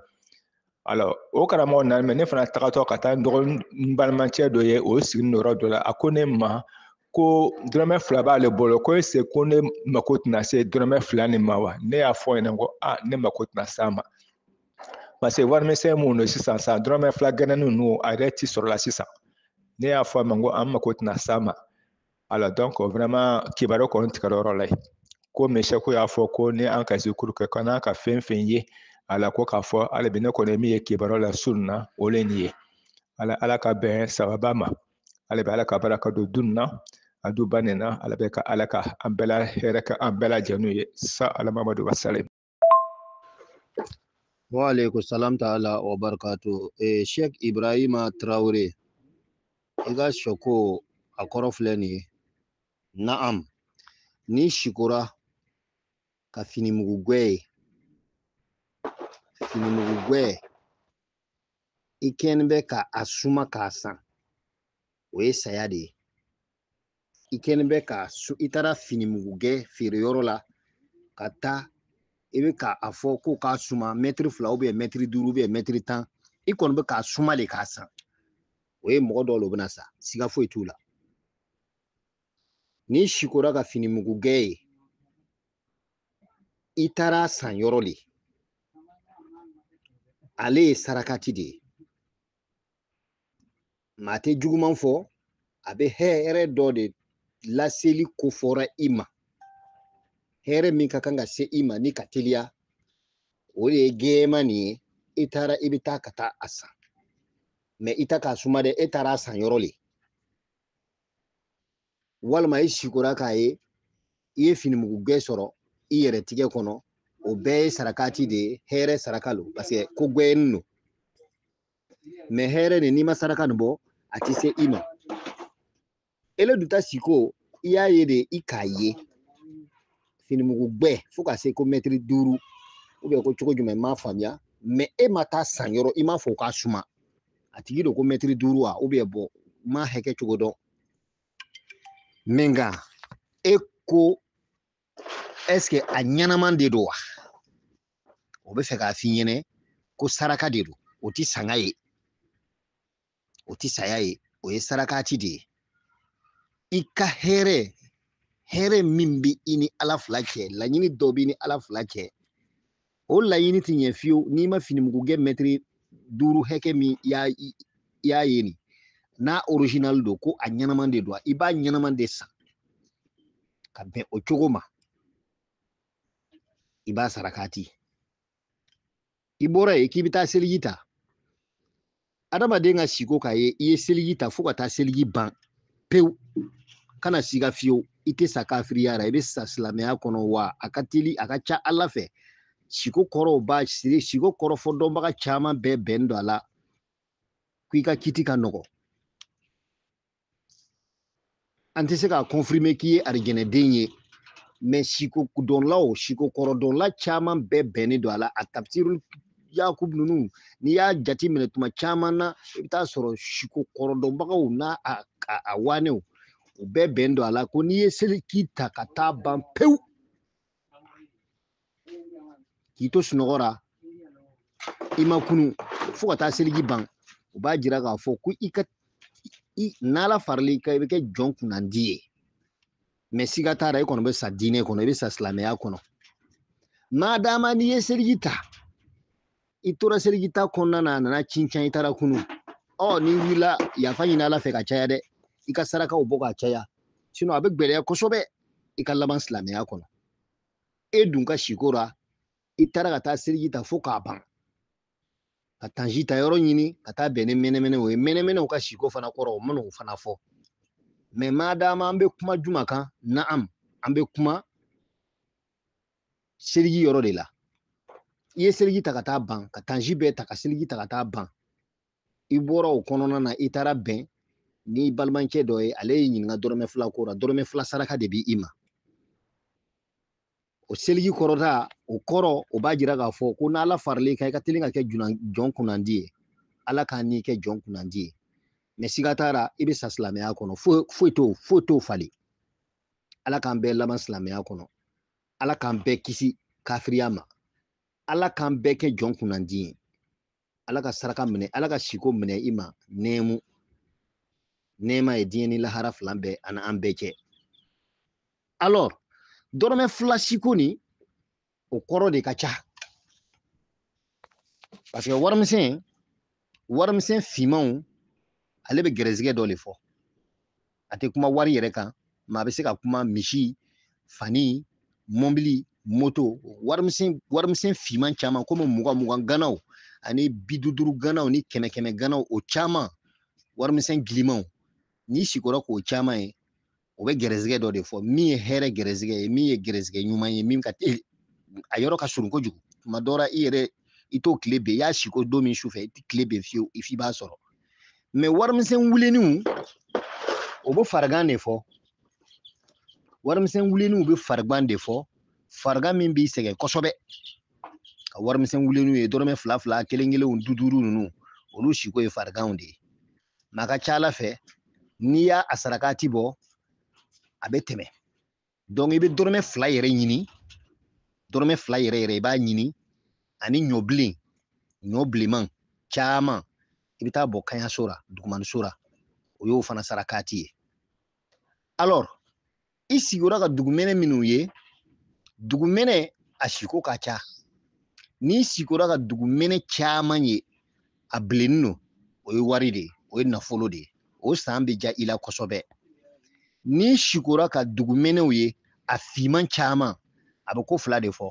Speaker 9: alors o karamɔgɔ nana mais ne fana tagatɔ ka taa n balimacɛ dɔ ye o sigilen don yɔrɔ dɔ la a ko ne ma ko dɔrɔmɛ 2 b'ale bolo ko est-ce que ko ne mako tɛna se dɔrɔmɛ 2 nin ma wa ne y'a fɔ ɲɛna ko ne mako tɛna s'a ma parce que warimisɛn minnu don sisan sa dɔrɔmɛ 2 gɛnɛni ninnu a yɛrɛ tɛ sɔrɔ la sisan ne y'a fɔ a ma ko an mako tɛna s'a ma alors donc vraiment kibaru kɔni tigɛra yɔrɔ la yen ko mɛsɛko y'a fɔ ko ni an ka zikuru kɛ ko n'an ka fɛn fɛn ye ala ko k'a fɔ ale bi ne kɔni min ye kibaru la su na o le nin ye ala ka bɛn sababa ma ale bɛ ala ka baraka don dun na a du ba nin na ala bɛ ka ala ka an bɛɛ la hɛrɛ kɛ an bɛɛ lajɛlen ye sa alamamadu wasalim
Speaker 2: wa alaikum salam ta'ala wa barakatuh Sheikh Ibrahima Traore i ka sɔko a kɔrɔ filɛ nin ye na'am ni shikora ka finimugu gwɛ i kɛni bɛ ka a suma k'a san o ye saya de ye i kɛni bɛ ka i taara finimugu gɛ feere yɔrɔ la ka taa i bɛ ka a fɔ ko k'a suma mètre 2 ou bien mètre 5 ou bien mètre 10 i kɔni bɛ k'a suma de k'a san o ye mɔgɔ dɔw le bɛna sa siga foyi t'u la ni shikora ka finimugu gɛ ye i taara san yɔrɔ le ale ye sarakati de ye maa tɛ juguman fɔ a bɛ hɛrɛ dɔ de laseli kofɔra i ma hɛrɛ min ka kan ka se i ma ni ka teliya o de ye gɛɛma nin ye i taara i bɛ taa ka taa a san mais i ta k'a suma dɛ e taara a san yɔrɔ le walima i sikora k'a ye i ye finimugu gɛ sɔrɔ i yɛrɛ tigɛ kɔnɔ o bɛɛ sarakati de hɛrɛ saraka lo parce que ko gwɛni no mais hɛrɛ de n'i ma saraka nin bɔ a tɛ se i ma ele duta siko i y'a ye de i k'a ye finimugu gbɛ fo ka se ko mɛtiri 5 ko cogo jumɛn m'a faamuya mais e ma taa san yɔrɔ i m'a fɔ k'a suma a tigi don ko mɛtiri 5 wa bɔn ma hakɛ cogo dɔn mais nka e ko est-ce que a ɲɛnaman de don wa o bɛ fɛ k'a f'i ɲɛnɛ ko saraka de don o ti sanga ye o ti saya ye o ye sarakati de ye i ka hɛrɛ min bɛ i ni ala fila cɛ laɲini dɔ b'i ni ala fila cɛ o laɲini ti ɲɛ fiyewu n'i ma finimugu gɛ mɛtiri 5 hakɛ min i y'a ye nin n'a original don ko a ɲɛnaman de don i b'a ɲɛnaman de san ka bɛn o cogo ma i b'a sarakati i bɔra yen k'i bɛ taa seliji ta adamaden ka siko k'a ye i ye seliji ta fo ka taa seliji ban pewu kana siga fiyewu i tɛ sa kafiriya ra i bɛ sa silamɛya kɔnɔ wa a ka teli a ka ca ala fɛ siko kɔrɔw b'a siri siko kɔrɔ fɔ dɔnbaga caman bɛɛ bɛn don a la ko i ka kiti ka nɔgɔ an tɛ se k'a confirmer k'i ye arijɛnɛden ye mais siko dɔnlaw siko kɔrɔ dɔnla caman bɛɛ bɛnnen don a la a tafsirul yakub ninnu n'i y'a jate minɛ tuma caman na i bɛ taa sɔrɔ siko kɔrɔ dɔnbagaw n'a a wanew u bɛɛ bɛn don a la ko n'i ye seliki ta ka taa ban pewu k'i to sunɔgɔ ra i ma kunu fo ka taa seliji ban u b'a jira k'a fɔ ko n'ala farali ka i bɛ kɛ jɔn kunnandi ye mais siga t'a ra i kɔni bɛ sa diinɛ kɔnɔ i bɛ sa silamɛya kɔnɔ madama n'i ye seliji ta i tora seliji ta kɔnɔna na a nana cincan i taara kunu n'i wulila yafa ɲini ala fɛ ka caya dɛ i ka sarakaw bɔ ka caya sinon a bɛ gwɛlɛya kosɛbɛ i ka laban silamɛya kɔnɔ e dun ka siko ra i taara ka taa seliji ta fo k'a ban ka tanji ta yɔrɔ ɲini ka taa bɛn ni mɛnɛmɛnɛ o ye mɛnɛmɛnɛw ka siko fana kɔrɔ o mana o fana fɔ mais madama an bɛ kuma juma kan naam an bɛ kuma seliji yɔrɔ de la i ye seliji ta ka taa ban ka tanji bɛɛ ta ka seliji ta ka taa ban i bɔra o kɔnɔna na i taara bɛn ni balimankɛ dɔ ye ale y'i ɲininka dɔrɔmɛ 2 ko la dɔrɔmɛ 2 saraka de b'i ma o seliji kɔrɔta o kɔrɔ o b'a jira k'a fɔ ko n'ala farali kan i ka teli ka kɛ jɔn kunnandi ye ala k'a n'i kɛ jɔn kunnandi ye mais siga t'a ra i bɛ sa silamɛya kɔnɔ foyi t'o falen ala k'an bɛɛ laban silamɛya kɔnɔ ala k'an bɛɛ kisi kafiriya ma ala k'an bɛɛ kɛ jɔn kunnandi ye ala ka saraka minɛ ala ka siko minɛ i ma nɛɛmu nɛɛma ye diɲɛ ni lahara fila bɛɛ ani an bɛɛ cɛ alors dɔrɔmɛ 2 siko ni o kɔrɔ de ka ca parce que warimisɛn fimanw ale bɛ gɛrɛsigɛ dɔ de fɔ a tɛ kuma wari yɛrɛ kan mais a bɛ se ka kuma misi fani mɔbili moto warimisɛn fiman caman komi 20 ganaw ani 50 ganaw ni 100 ganaw o caman warimisɛn gilimanw n'i sikora k'o caman ye o bɛ gɛrɛsigɛ dɔ de fɔ min ye hɛrɛ gɛrɛsigɛ ye min ye gɛrɛsigɛ ɲuman ye min ka a yɔrɔ ka surun kojugu tuma dɔ la i yɛrɛ i t'o tile bɛn i y'a siko don min su fɛ i tɛ tile bɛn fiyewu i f'i b'a sɔrɔ mais warimisɛn wulenniw o bɛ farigan de fɔ warimisɛn wulenniw bɛ farigan de fɔ farigan min b'i sɛgɛn kosɛbɛ ka warimisɛn wulenniw ye dɔrɔmɛ 2 1 5 ninnu olu siko ye fariganw de ye mais a ka ca ala fɛ n'i y'a sarakati bɔ a bɛ tɛmɛ donc i bɛ dɔrɔmɛ 2 yɛrɛ ɲini dɔrɔmɛ 2 yɛrɛ i b'a ɲini ani ɲɔ bilenman caman i bɛ taa bɔ kaɲaso ra dugumaniso ra o y'o fana sarakati ye alors i sigura ka dugumɛnɛ minnu ye dugumɛnɛ a siko ka ca n'i sigura ka dugumɛnɛ caman ye a bilennen don o ye wari de ye o ye nafolo de ye o san bɛ ja i la kosɛbɛ n'i sikora ka dugumɛnɛw ye a fiman caman a bɛ ko 2 de fɔ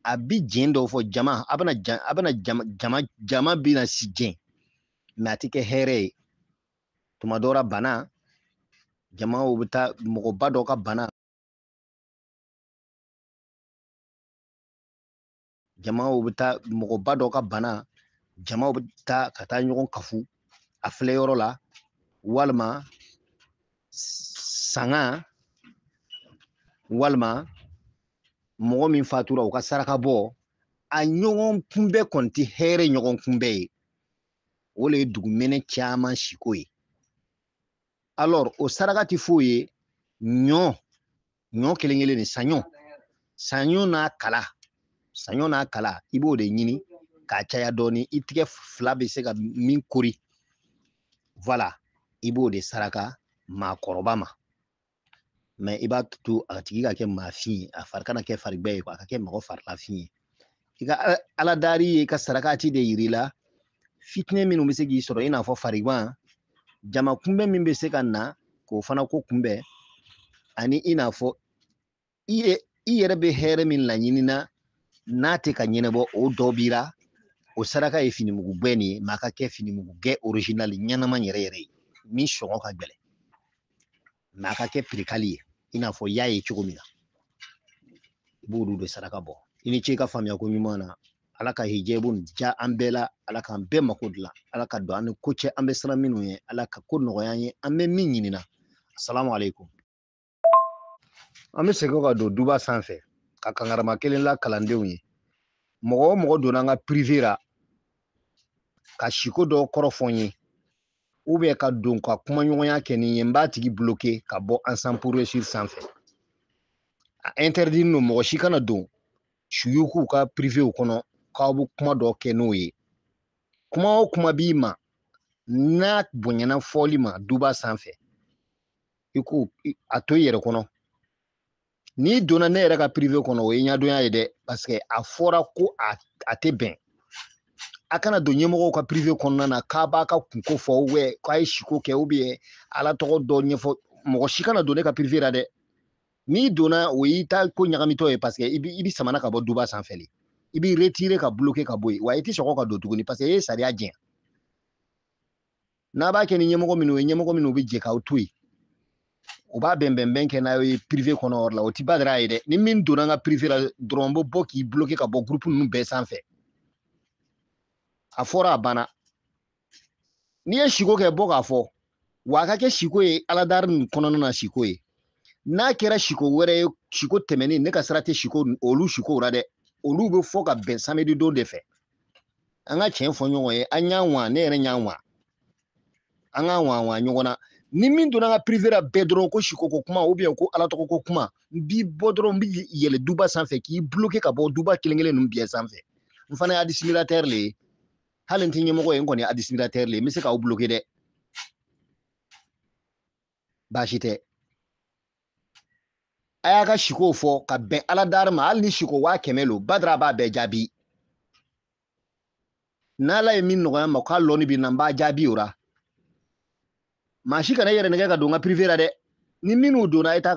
Speaker 2: a bi jɛn dɔw fɔ jama a bɛna jama bɛna si jɛn mais a tɛ kɛ hɛrɛ ye tuma dɔ la bana jamaw bɛ taa mɔgɔba dɔ ka bana jamaw bɛ taa mɔgɔba dɔ ka bana jamaw bɛ taa ka taa ɲɔgɔn kafu a filɛ yɔrɔ la walima sanga walima mɔgɔ min fatura u ka saraka bɔ a ɲɔgɔn kunbɛ kɔni tɛ hɛrɛ ɲɔgɔn kunbɛ ye o le ye dugumɛnɛ caman siko ye alors o saraka tɛ foyi ye ɲɔ kelen-kelen ni saɲɔ n'a kala i b'o de ɲini k'a caya dɔɔni i tigɛ fila bɛ se ka min kori voilà i b'o de saraka maakɔrɔba ma mais i b'a to a tigi ka kɛ maafin ye a fari kana kɛ faribɛ ye a ka kɛ mɔgɔ farilafin ye i ka ala dari ye i ka sarakati de yiri la fitinɛ minnu bɛ se k'i sɔrɔ i n'a fɔ farigan jama kunbɛ min bɛ se ka na k'o fana ko kunbɛ ani i n'a fɔ i yɛrɛ bɛ hɛrɛ min laɲini na n'a tɛ ka ɲɛnabɔ o dɔ bira o saraka ye finimugu gɛn nin ye maa ka kɛ finimugu gɛn original ɲɛnama yɛrɛ yɛrɛ ye min sɔngɔ ka gɛlɛn maa ka kɛ pirikali ye i n'a fɔ y'a ye cogo min na i b'olu de saraka bɔ i ni ce i ka faamuya ko ɲuman na ala ka hijabu ja an bɛɛ la ala k'an bɛɛ mako dilan ala ka don an ni ko cɛ an bɛ siran minnu ye ala ka ko nɔgɔya an ye an bɛ min ɲinina assalamu alaikum an bɛ segin ka don duba sanfɛ ka kangarama kelen la kalandenw ye mɔgɔ o mɔgɔ donna an ka privé ra ka siko dɔ kɔrɔfɔ n ye ou ka don ka kuma ɲɔgɔnya kɛ ni ye n b'a tigi bloqué ka bɔ ensemble pour réussir sanfɛ a interdit no mɔgɔ si kana don suyukuw ka privéw kɔnɔ k'aw bɛ kuma dɔ kɛ n'o ye kuma o kuma b'i ma n'a bonyana fɔli ma duba sanfɛ i ko a to i yɛrɛ kɔnɔ n'i donna ne yɛrɛ ka privé kɔnɔ o ye ɲɛdonya ye dɛ parce que a fɔra ko a tɛ bɛn a kana don ɲɛmɔgɔw ka privé kɔnɔna na k'a b'a ka kunko fɔ k'a ye siko kɛ ou bien ala tɔgɔ dɔ ɲɛfɔ mɔgɔ si kana don ne ka privé ra dɛ n'i donna o y'i ta ko ɲagamitɔ ye parce que i bi samana ka bɔ duba sanfɛ le i b'i retirer ka bloquer ka bɔ yen wa i tɛ sɔgɔ ka don tuguni parce que e ye sariya jɛn n'a b'a kɛ ni ɲɛmɔgɔ minnu ye ɲɛmɔgɔ minnu bɛ jɛ k'aw to yen u b'a bɛnbɛn kɛ n'a ye privé kɔnɔ yɔrɔ la o tɛ badara ye dɛ ni min donna n ka privé la dɔrɔn n bɛ bɔ k'i bloquer ka bɔ groupe ninnu bɛɛ sanfɛ a fɔra a banna n'i ye siko kɛ bɔ k'a fɔ wa a ka kɛ siko ye aladari nin kɔnɔna na siko ye n'a kɛra siko wɛrɛ ye siko tɛmɛnen ne ka sira tɛ siko olu sikow ra dɛ olu bɛ fɔ ka bɛn samedi don de fɛ an ka tiɲɛ fɔ ɲɔgɔn ye an y'a wa ne yɛrɛ y'a wa an ka wa ɲɔgɔn na ni min donna n ka privé ra bɛɛ dɔrɔn ko siko ko kuma ou bien ko ala tɔgɔ ko kuma n b'i bɔ dɔrɔn n bɛ yɛlɛ duba sanfɛ k'i bloquer ka bɔ duba kelen-kelen ninnu bɛɛ sanfɛ n fana ye administrateur le ye hali n tɛ ɲɛmɔgɔ ye n kɔni ye administrateur le ye n bɛ se k'aw bloquer dɛ baasi tɛ a y'a ka sikow fɔ ka bɛn aladari ma hali ni siko 100,000 lo badara b'a bɛɛ jaabi n'ala ye min nɔgɔya ma k'a lɔnni bɛ na n b'a jaabi o ra maa si kana yɛrɛ nɛgɛ ka don n ka privé ra dɛ ni minnu donna a ye taa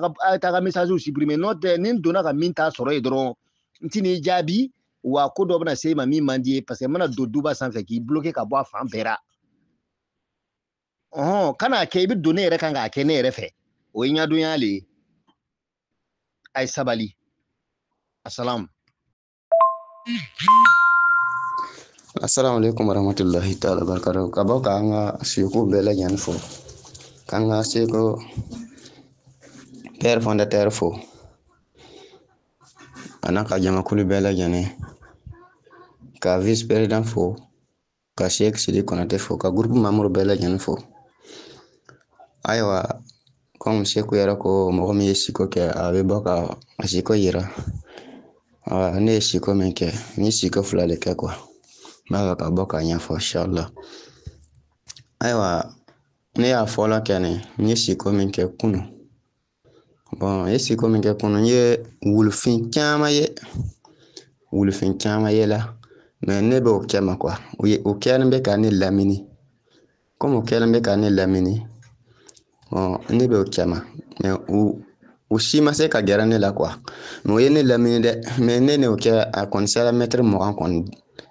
Speaker 2: ka messagew supprimer n'o tɛ ni n donna ka min t'a sɔrɔ yen dɔrɔn n tɛ n'i jaabi wa ko dɔ bɛna se i ma min man di ye parce que n bɛna don duba sanfɛ k'i bloquer ka bɔ a fan bɛɛ ra kan'a kɛ i bɛ don ne yɛrɛ kan k'a kɛ ne yɛrɛ fɛ o ye ɲɛdonya le ye a ye sabali asalamu
Speaker 10: Assalamu alaikum warahmatullahi ta'ala barakatuh. Ka bɔ k'an ka siko bɛɛ lajɛlen fo k'an ka siko père fondateur fo a n'a ka jamakulu bɛɛ lajɛlen ka vice président fo ka Sheikh Sidi Konate fo ka groupe membre bɛɛ lajɛlen fo ayiwa comme Sheikh yɛrɛ ko mɔgɔ min ye siko kɛ a bɛ bɔ ka a siko yira ne ye siko min kɛ n ye siko 2 de kɛ quoi n b'a fɛ ka bɔ k'a ɲɛfɔ inshallah ayiwa ne y'a fɔla kɛ n ye siko min kɛ kunun bon n ye siko min kɛ kunun n ye wulufin caman ye la mais ne bɛ o kɛ ma quoi o kɛlen bɛ ka ne lamini comme o kɛlen bɛ ka ne lamini ne bɛ o kɛ ma mais o si ma se ka gɛrɛ ne la quoi mais o ye ne lamini dɛ mais ne n'o kɛ a kɔni sera mètre 20 kɔni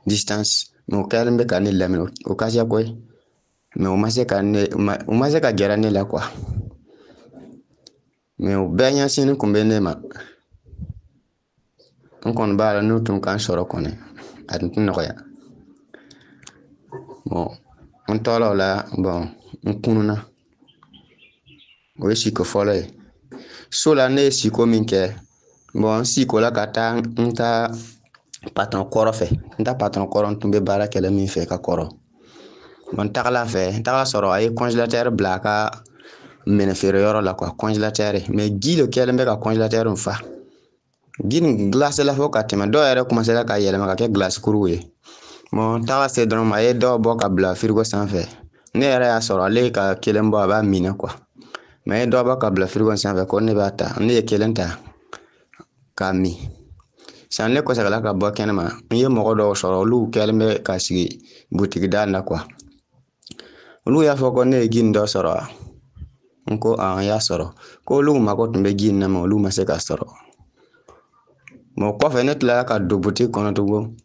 Speaker 10: distance mais o kɛlen bɛ ka ne lamini o ka se koyi mais o ma se ka gɛrɛ ne la quoi mais o bɛɛ ɲɛsini kun bɛ ne ma n kõn baara nu tʋm kan sɔrɔ kõne a tɩ nogoya bon n taoolg la bon n kũnuna o ye siko fɔlɔ ye sola ne ye siko min kɛ bon n siko la ka taa n ta patron kɔrɔ fɛ n ta patron kɔrɔ n tun bɛ baara kɛla min fɛ ka kɔrɔ bon n tagala fɛ n tagala sɔrɔ a ye congélateur bila a ka minɛ feere yɔrɔ la quoi congélateur mais ji le kɛlen bɛ ka congélateur n fa ji nin glace la fo ka tɛmɛ dɔw yɛrɛ commencé la ka yɛlɛma ka kɛ glace kuruw ye bon n taga se dɔrɔn a ye dɔw bɔ ka bila frigo sanfɛ ne yɛrɛ y'a sɔrɔ ale ka kelen bɔ a b'a minɛ quoi mais a ye dɔw bɔ ka bila frigo sanfɛ ko ne b'a ta ne ye kelen ta k'a min san ne kɔsɛgɛla ka bɔ kɛnɛma n ye mɔgɔ dɔw sɔrɔ olu kɛlen bɛ ka sigi butigi da la quoi olu y'a fɔ ko ne ye gin dɔ sɔrɔ n ko n y'a sɔrɔ ko olu mako tun bɛ gin na ma olu ma se ka sɔrɔ bon kɔfɛ ne tilala ka don butigi kɔnɔ tugun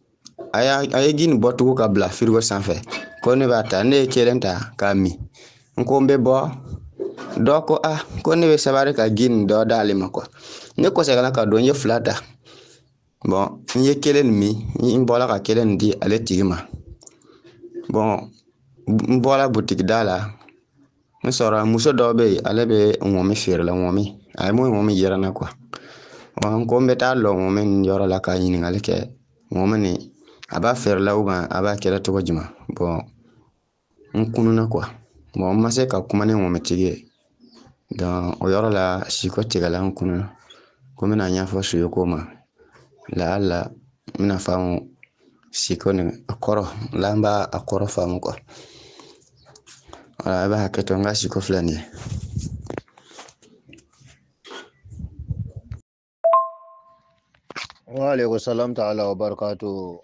Speaker 10: a ye gin bɔ tugun ka bila frigo sanfɛ ko ne b'a ta ne ye kelen ta k'a min n ko n bɛ bɔ dɔ ko ko ne bɛ sabari ka gin dɔ d'ale ma quoi ne kɔsɛgɛla ka don n ye fila ta bon n ye kelen min n bɔla ka kelen di ale tigi ma bon n bɔla butigi da la n sɔrɔ muso dɔ bɛ yen ale bɛ ŋɔmi feere la ŋɔmi a ye mun ŋɔmi yɛrɛ na quoi n ko n bɛ taa lɔ ŋɔmi nin yɔrɔ la ka ɲininkali kɛ ŋɔmi nin a b'a feere la a b'a kɛra cogo jumɛn bon n kununa quoi bon n ma se ka kuma ni ŋɔmi tigi ye donc o yɔrɔ la siko tigɛla n kununa ko n bɛna ɲɛfɔ suyoko ma la'alla n bɛna faamu siko nin a kɔrɔ la n b'a a kɔrɔ faamu quoi i b'a hakɛ to n ka siko filɛ nin ye
Speaker 2: wa alaikum salam ta'ala wa barakatuh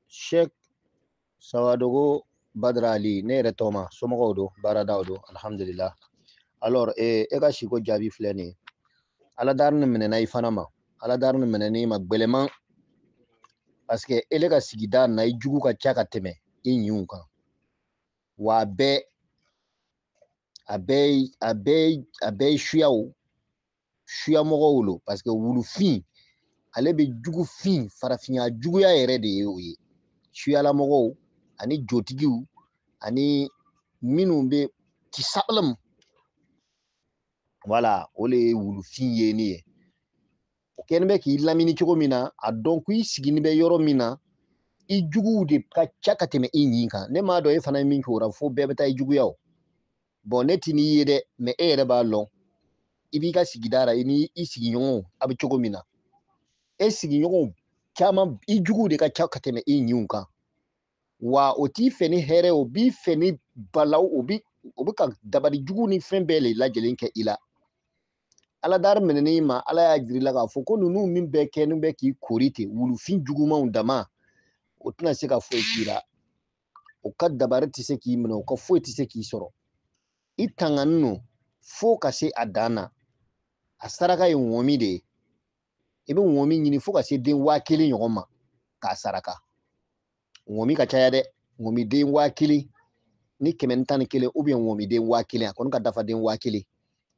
Speaker 2: Sheikh Sawadogo Badra Ali ne yɛrɛ tɔgɔma somɔgɔw do baaradaw do alhamdulillah alors e ka siko jaabi filɛ nin ye ala dari ni minɛna i fana ma ala dari ni minɛni ma gbɛlɛman parce que ele ka sigida na i jugu ka ca ka tɛmɛ i ɲinw kan wa a bɛɛ suya mɔgɔw lo parce que wulufin ale bɛ jugufin farafinya juguya yɛrɛ de ye o ye suyala mɔgɔw ani jotigiw ani minnu bɛ kisabalam voilà o le ye wulufin ye ni ye o kɛlen bɛ k'i lamini cogo min na a dɔn ko i sigini bɛ yɔrɔ min na i juguw de ka ca ka tɛmɛ i ɲin kan ne m'a dɔn e fana ye min kɛ o la fo bɛɛ bɛ taa i juguya o bon ne tɛ n'i ye dɛ mais e yɛrɛ b'a lɔn i b'i ka sigida la i ni i sigiɲɔgɔnw a bɛ cogo min na e sigiɲɔgɔnw caman i juguw de ka ca ka tɛmɛ i ɲinw kan wa o t'i fɛ ni hɛrɛ o b'i fɛ ni balaw o bɛ ka dabali jugu ni fɛn bɛɛ le lajɛlen kɛ i la ala dari minɛni ma ala y'a jira i la k'a fɔ ko ninnu min bɛɛ kɛ ni bɛ k'i kori ten wulufin jugumanw dama o tɛna se ka foyi k'i la o ka dabari tɛ se k'i minɛ o ka foyi tɛ se k'i sɔrɔ i tangani no fo ka se a dan na a saraka ye ŋɔmi de ye i bɛ ŋɔmi ɲini fo ka se den 1000 ɲɔgɔn ma k'a saraka ŋɔmi ka caya dɛ ŋɔmi den 1000 ni 111 ou bien ŋɔmi den 1000 a kɔni ka dafa den 1000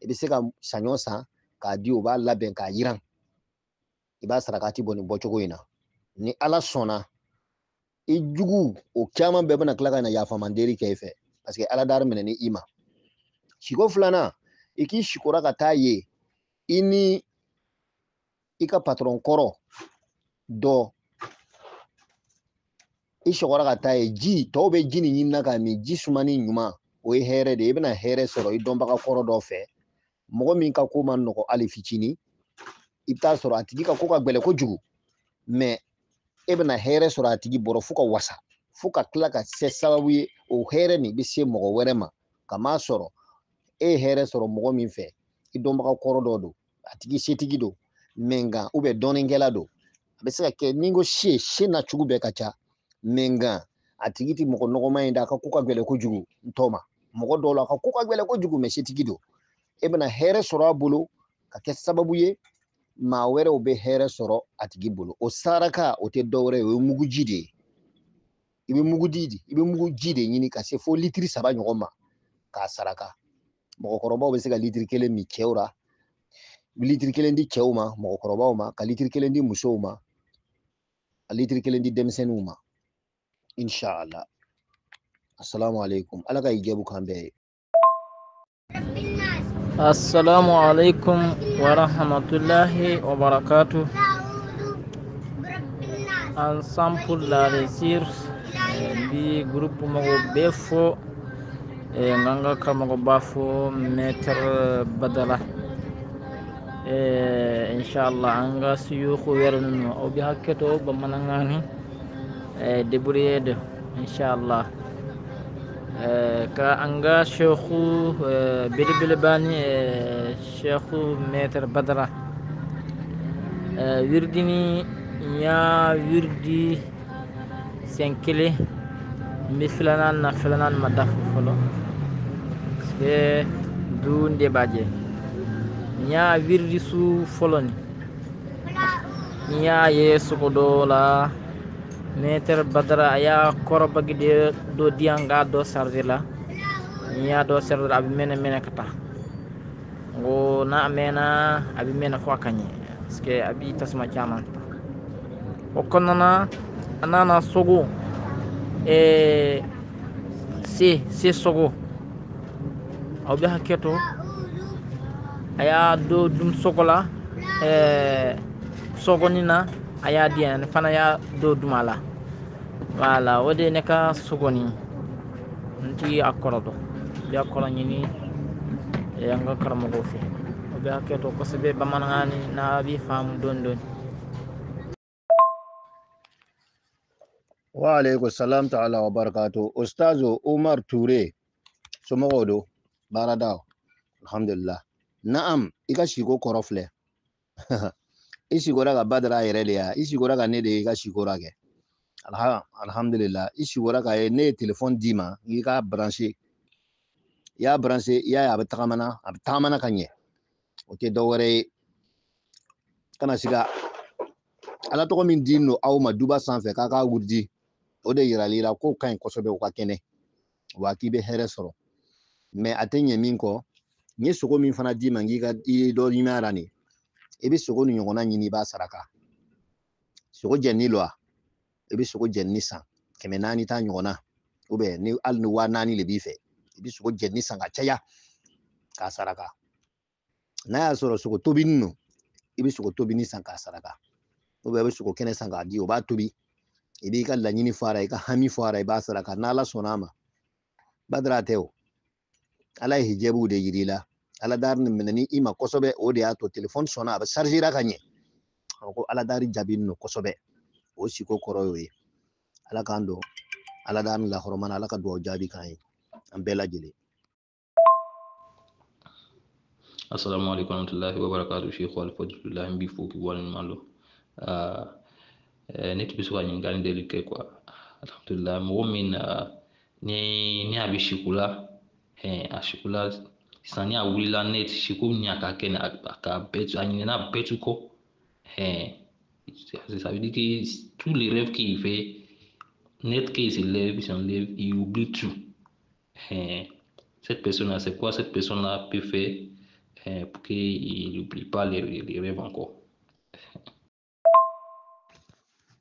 Speaker 2: i bɛ se ka saɲɔ san k'a di o b'a labɛn k'a yiran i b'a sarakati bɔ nin bɔcogo in na ni ala sɔnna i jugu o caman bɛɛ bɛna tila ka na yafamanderi kɛ i fɛ parce que ala dari minɛ ni i ma siko filanan i k'i sikora ka taa ye i ni i ka patron kɔrɔ dɔ i sikora ka taa ye ji tɔw bɛ ji nin ɲinina k'a min ji sumani ɲuman o ye hɛrɛ de i bɛna hɛrɛ sɔrɔ i dɔnbaga kɔrɔ dɔ fɛ mɔgɔ min ka ko ma nɔgɔ hali fitinin i bɛ taa sɔrɔ a tigi ka ko ka gɛlɛ kojugu mais e bɛna hɛrɛ sɔrɔ a tigi bɔrɔ fo ka wasa fo ka tila ka se sababu ye o hɛrɛ nin bɛ se mɔgɔ wɛrɛ ma ka m'a sɔrɔ e ye hɛrɛ sɔrɔ mɔgɔ min fɛ i dɔnbaga kɔrɔ dɔ don a tigi setigi don mais nka dɔɔninkɛla don a bɛ se ka kɛ ni n ko se na cogo bɛɛ ka ca mais nka a tigi tɛ mɔgɔ nɔgɔma ye dɛ a ka ko ka gɛlɛ kojugu n tɔ ma mɔgɔ dɔw la a ka ko ka gɛlɛ kojugu mais setigi don e bɛna hɛrɛ sɔrɔ a bolo ka kɛ sababu ye maa wɛrɛw bɛ hɛrɛ sɔrɔ a tigi bolo o saraka o tɛ dɔwɛrɛ ye o ye muguji de ye i bɛ muguji de ɲini ka se fo litiri 3 ɲɔgɔn ma k'a saraka mɔgɔkɔrɔbaw bɛ se ka litiri 1 min cɛw la litiri kelen di cɛw ma mɔgɔkɔrɔbaw ma ka litiri kelen di musow ma ka litiri kelen di denmisɛnninw ma inshallah. Assalamu alaikum. Ala ka ijabu kan bɛɛ ye.
Speaker 11: Assalamu alaikum wa rahmatullahi wa barakatuh. Ensemble pour la réussir bi groupe mogo befo nganga kamago bafo maître badala inshallah anga suyukhu wernu o bi hakketo ba manangani débrouiller inshallah ka anga sheikhu bilbil bani sheikhu maître badala wirdini ya wirdi senkele mi filanan na filanan ma dafu folo be du ndebaje nya wirdi su foloni nya yesu ko do la meter badara ya korobagi de do dianga do sarvila nya do serda abi mena kata ngo na mena abi mena fo kanye ske abi tasma chaman o konana anana sogo si sogo aw be hakketo aya do dum sogola sogonina aya dian fana ya do dumala wala wode ne ka sogoni nti akorodo be akolanyini yanga karamo go fi aw be hakketo ko sebe bamanani na bi fam don
Speaker 2: Wa alaikum salam ta'ala wa barakatuh. Ustazo Umar Ture somogodo baradao alhamdulillah. Naam ika shigo korofle ishigora ga badra yerele ya ishigora ga nede ika shigora ge alhamdulillah ishigora ga ne telephone dima ika brancher ya abtakamana kanye ote dowore kana siga ala to min dinno awma duba sanfe kaka wurdi ode yiralira ko kan kosobe ko kene wa kibe here soro me atenye min ko nye sogo min fana di mangi ga do nyimara ni ebi sogo ni nyogona nyini ba saraka sogo jenni lo ebi sogo jenni san keme nani ta nyogona ube ni al ni wa nani le bife ebi sogo jenni san ga chaya ka saraka na ya soro sogo tobinno ebi sogo tobini san ka saraka ube ebi sogo kene san ga di o ba tobi ebi ka la nyini fara ka hami fara ba saraka na la sonama badra teo ala hijabu de yirila ala darni menani ima kosobe o de ato telephone sona ba chargera kanye ko ala dari jabinno kosobe o siko koroyo ala kando ala darni la horomana ala ka do jabi kan ambela jele.
Speaker 12: Assalamu alaikum warahmatullahi wabarakatuh. Sheikh Alfadlullah mbi foki wal malo net bisu wa nyingani delike kwa alhamdulillah mu'min ni abishikula ashikula sani awila net shiku nyaka kene aka betu anyina betu ko ça veut dire que tous les rêves qu'il fait net qu'il s'élève il oublie tout. Cette personne-là, c'est quoi cette personne-là peut faire pour qu'il n'oublie pas les rêves encore.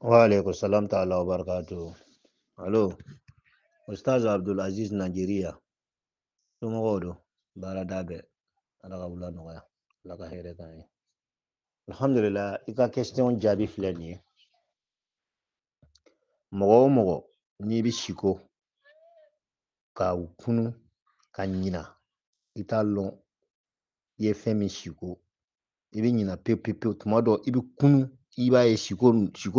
Speaker 2: Wa alaikum salam ta'ala wa barakatuh. Allo Ustaz Abdul Aziz Nigeria sumogodo baradabe ala ka wula noya ala ka here kan alhamdulillah ika question jabi fleni mogo ni bi shiko ka kunu ka nyina italon ye femi shiko ibi nyina pepe tomodo ibi kunu iba ye shiko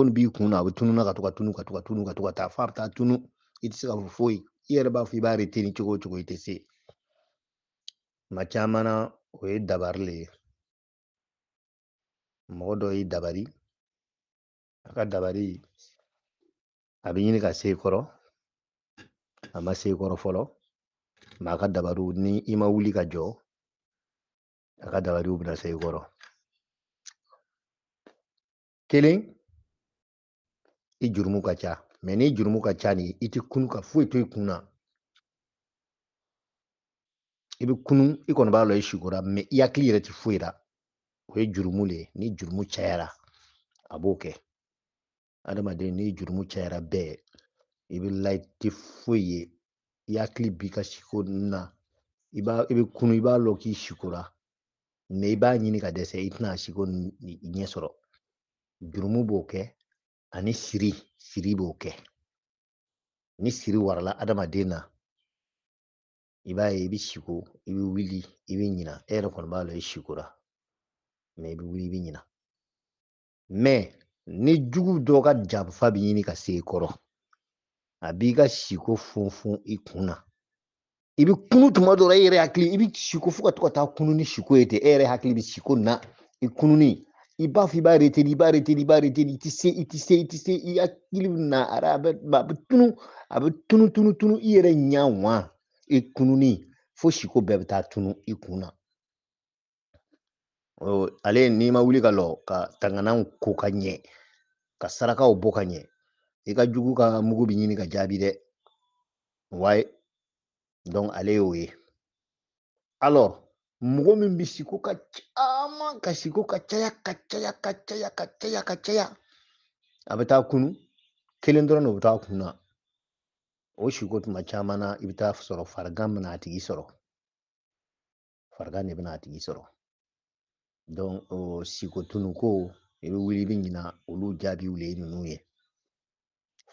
Speaker 2: bi kunu abutunu na katuka tunu ta farta tunu itisa foi yere ba fi ba reteni chogo itese machamana o dabarle modo dabari aka dabari abini ka sekoro ama sekoro folo maka dabaru ni ima wuli ka jo aka dabari ubna sekoro kelen i jurmu ka cha meni jurmu ka cha ni iti kunu ka foi to ikuna ibi kunu ikono ba lo ishigora me yakli reti fuira o ye jurumu le ye ni jurumu cayara a b'o kɛ adamaden ni jurumu cayara bɛɛ i bɛ layi tɛ foyi ye i hakili b'i ka siko na i bɛ kunu i b'a lɔn k'i sikora mɛ i b'a ɲini ka dɛsɛ i tɛna siko ɲɛ sɔrɔ jurumu b'o kɛ ani siri b'o kɛ ni siri warala adamaden na i b'a ye i bɛ siko i bɛ wuli i bɛ ɲina e yɛrɛ kɔni b'a lɔn i sikora mɛ i bɛ wuli i bɛ ɲina mɛ ni jugu dɔ ka janfa bɛ ɲini ka se i kɔrɔ a b'i ka siko funfun i kun na i bɛ kunu tuma dɔ la e yɛrɛ hakili i bɛ siko fo ka to ka taa kunu ni siko ye ten e yɛrɛ hakili bɛ siko na i kununi i b'a fɔ i b'a reteli i b'a reteli i tɛ se i hakili bɛ na a bɛ tunu i yɛrɛ ɲɛ wa i kununi fo siko bɛɛ bɛ taa tunu i kun na ale n'i ma wuli ka lɔ ka tangananw ko ka ɲɛ ka sarakaw bɔ ka ɲɛ i ka jugu ka mugu bɛ ɲini ka jaabi dɛ wayi donc ale y'o ye alors mɔgɔ min bɛ siko ka caman ka siko ka caya a bɛ taa kunu kelen dɔrɔn de bɛ taa kun na o siko tuma caman na i bɛ taa sɔrɔ farigan bɛna a tigi sɔrɔ farigan de bɛna a tigi sɔrɔ donc siko tunu ko i bɛ wuli i bɛ ɲina olu jaabiw le ye ninnu ye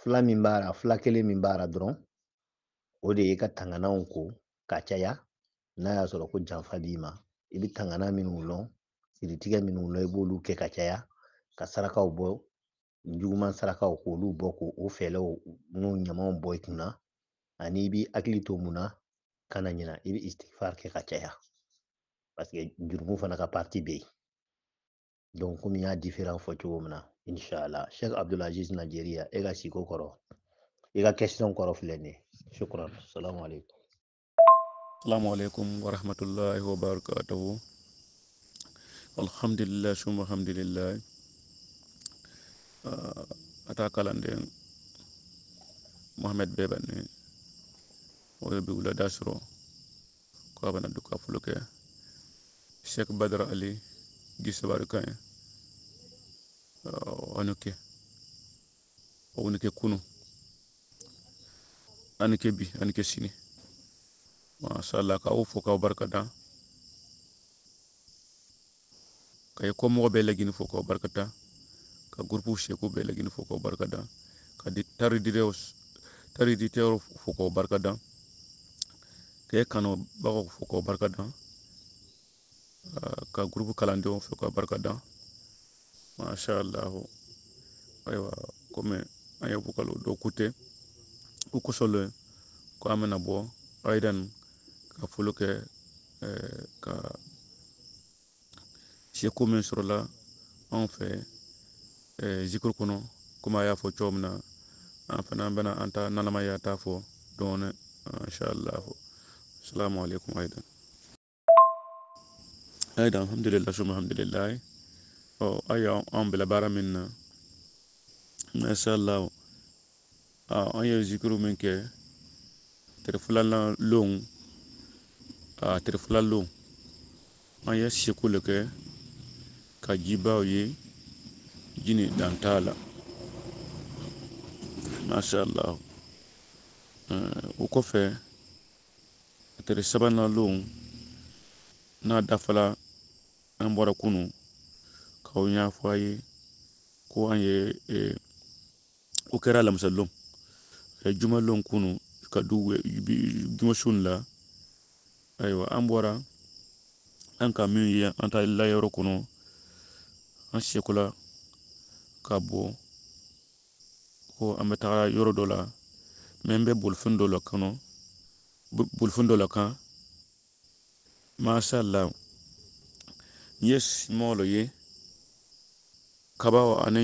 Speaker 2: fila kelen min b'a la dɔrɔn o de ye ka tangananw ko ka caya n'a y'a sɔrɔ ko janfa b'i ma i bɛ tangana minnu lɔn siritigɛ minnu lɔn i b'olu kɛ ka caya ka sarakaw bɔ juguman sarakaw k'olu bɔ k'o fɛlɛw n'o ɲamaw bɔ i kunna ani i bɛ hakili to mun na kana ɲina i bɛ istigifar kɛ ka caya parce que jurumu fana ka parti bɛ yen donc komi n y'a différent fɔ cogo min na inshallah Cheikh Abdulaziz Nigeria e ka siko kɔrɔ i ka question kɔrɔ filɛ nin ye shukran salamu alaikum.
Speaker 13: Assalamu alaikum wa rahmatullahi wa barakatuhu. Alhamdulillah summa alhamdulillah. Ata kalanden Mohamed Bebane o ye bi wula dasro ko abana duka fuluke Sheikh Badr Ali gisabari kan onuke kunu anike bi anike sini mashallah ka o fo ka barkata kay ko mo be lagini fo ko barkata ka groupe Sheikh be lagini fo ko barkata ka di tari di teero fo ko barkata ke kano bago fo ko barkata ka groupe kalando fo ko barkata mashallah aywa comme ayo bukalo do kute ko solo ko amena bo aidan ka fuluke ka Sheikh min sur la on fait zikr kono kuma ya fo chomna afana bana anta nanama ya tafo don inshallah assalamu alaikum aidan alhamdulillah summa alhamdulillah aya on bela bara minna inshallah aya zikru min ke terfulala long terfulala long aya shekule ke ka jibaw ye jini dantala mashallah o kɔfɛ tere sabana long na dafala an bɔra kunu k'aw ɲɛfɔ a ye ko an ye o kɛra alamisa long juma long kunu ka du juma sun la ayiwa an bɔra an ka min ye an ta layɔrɔ kɔnɔ an sekula ka bɔ ko an bɛ taga yɔrɔ dɔ la mɛ n bɛ bolifɛn dɔ la kan mashallah n ye simaw la ye kaba ani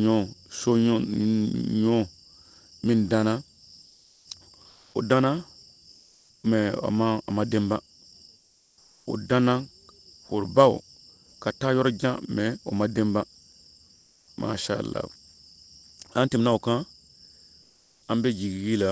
Speaker 13: ɲɔ so ɲɔ min dana o dana mɛ a ma denba o dana forobaw ka taa yɔrɔ jan mɛ o ma denba mashallah an tɛmɛna o kan an bɛ jigigi la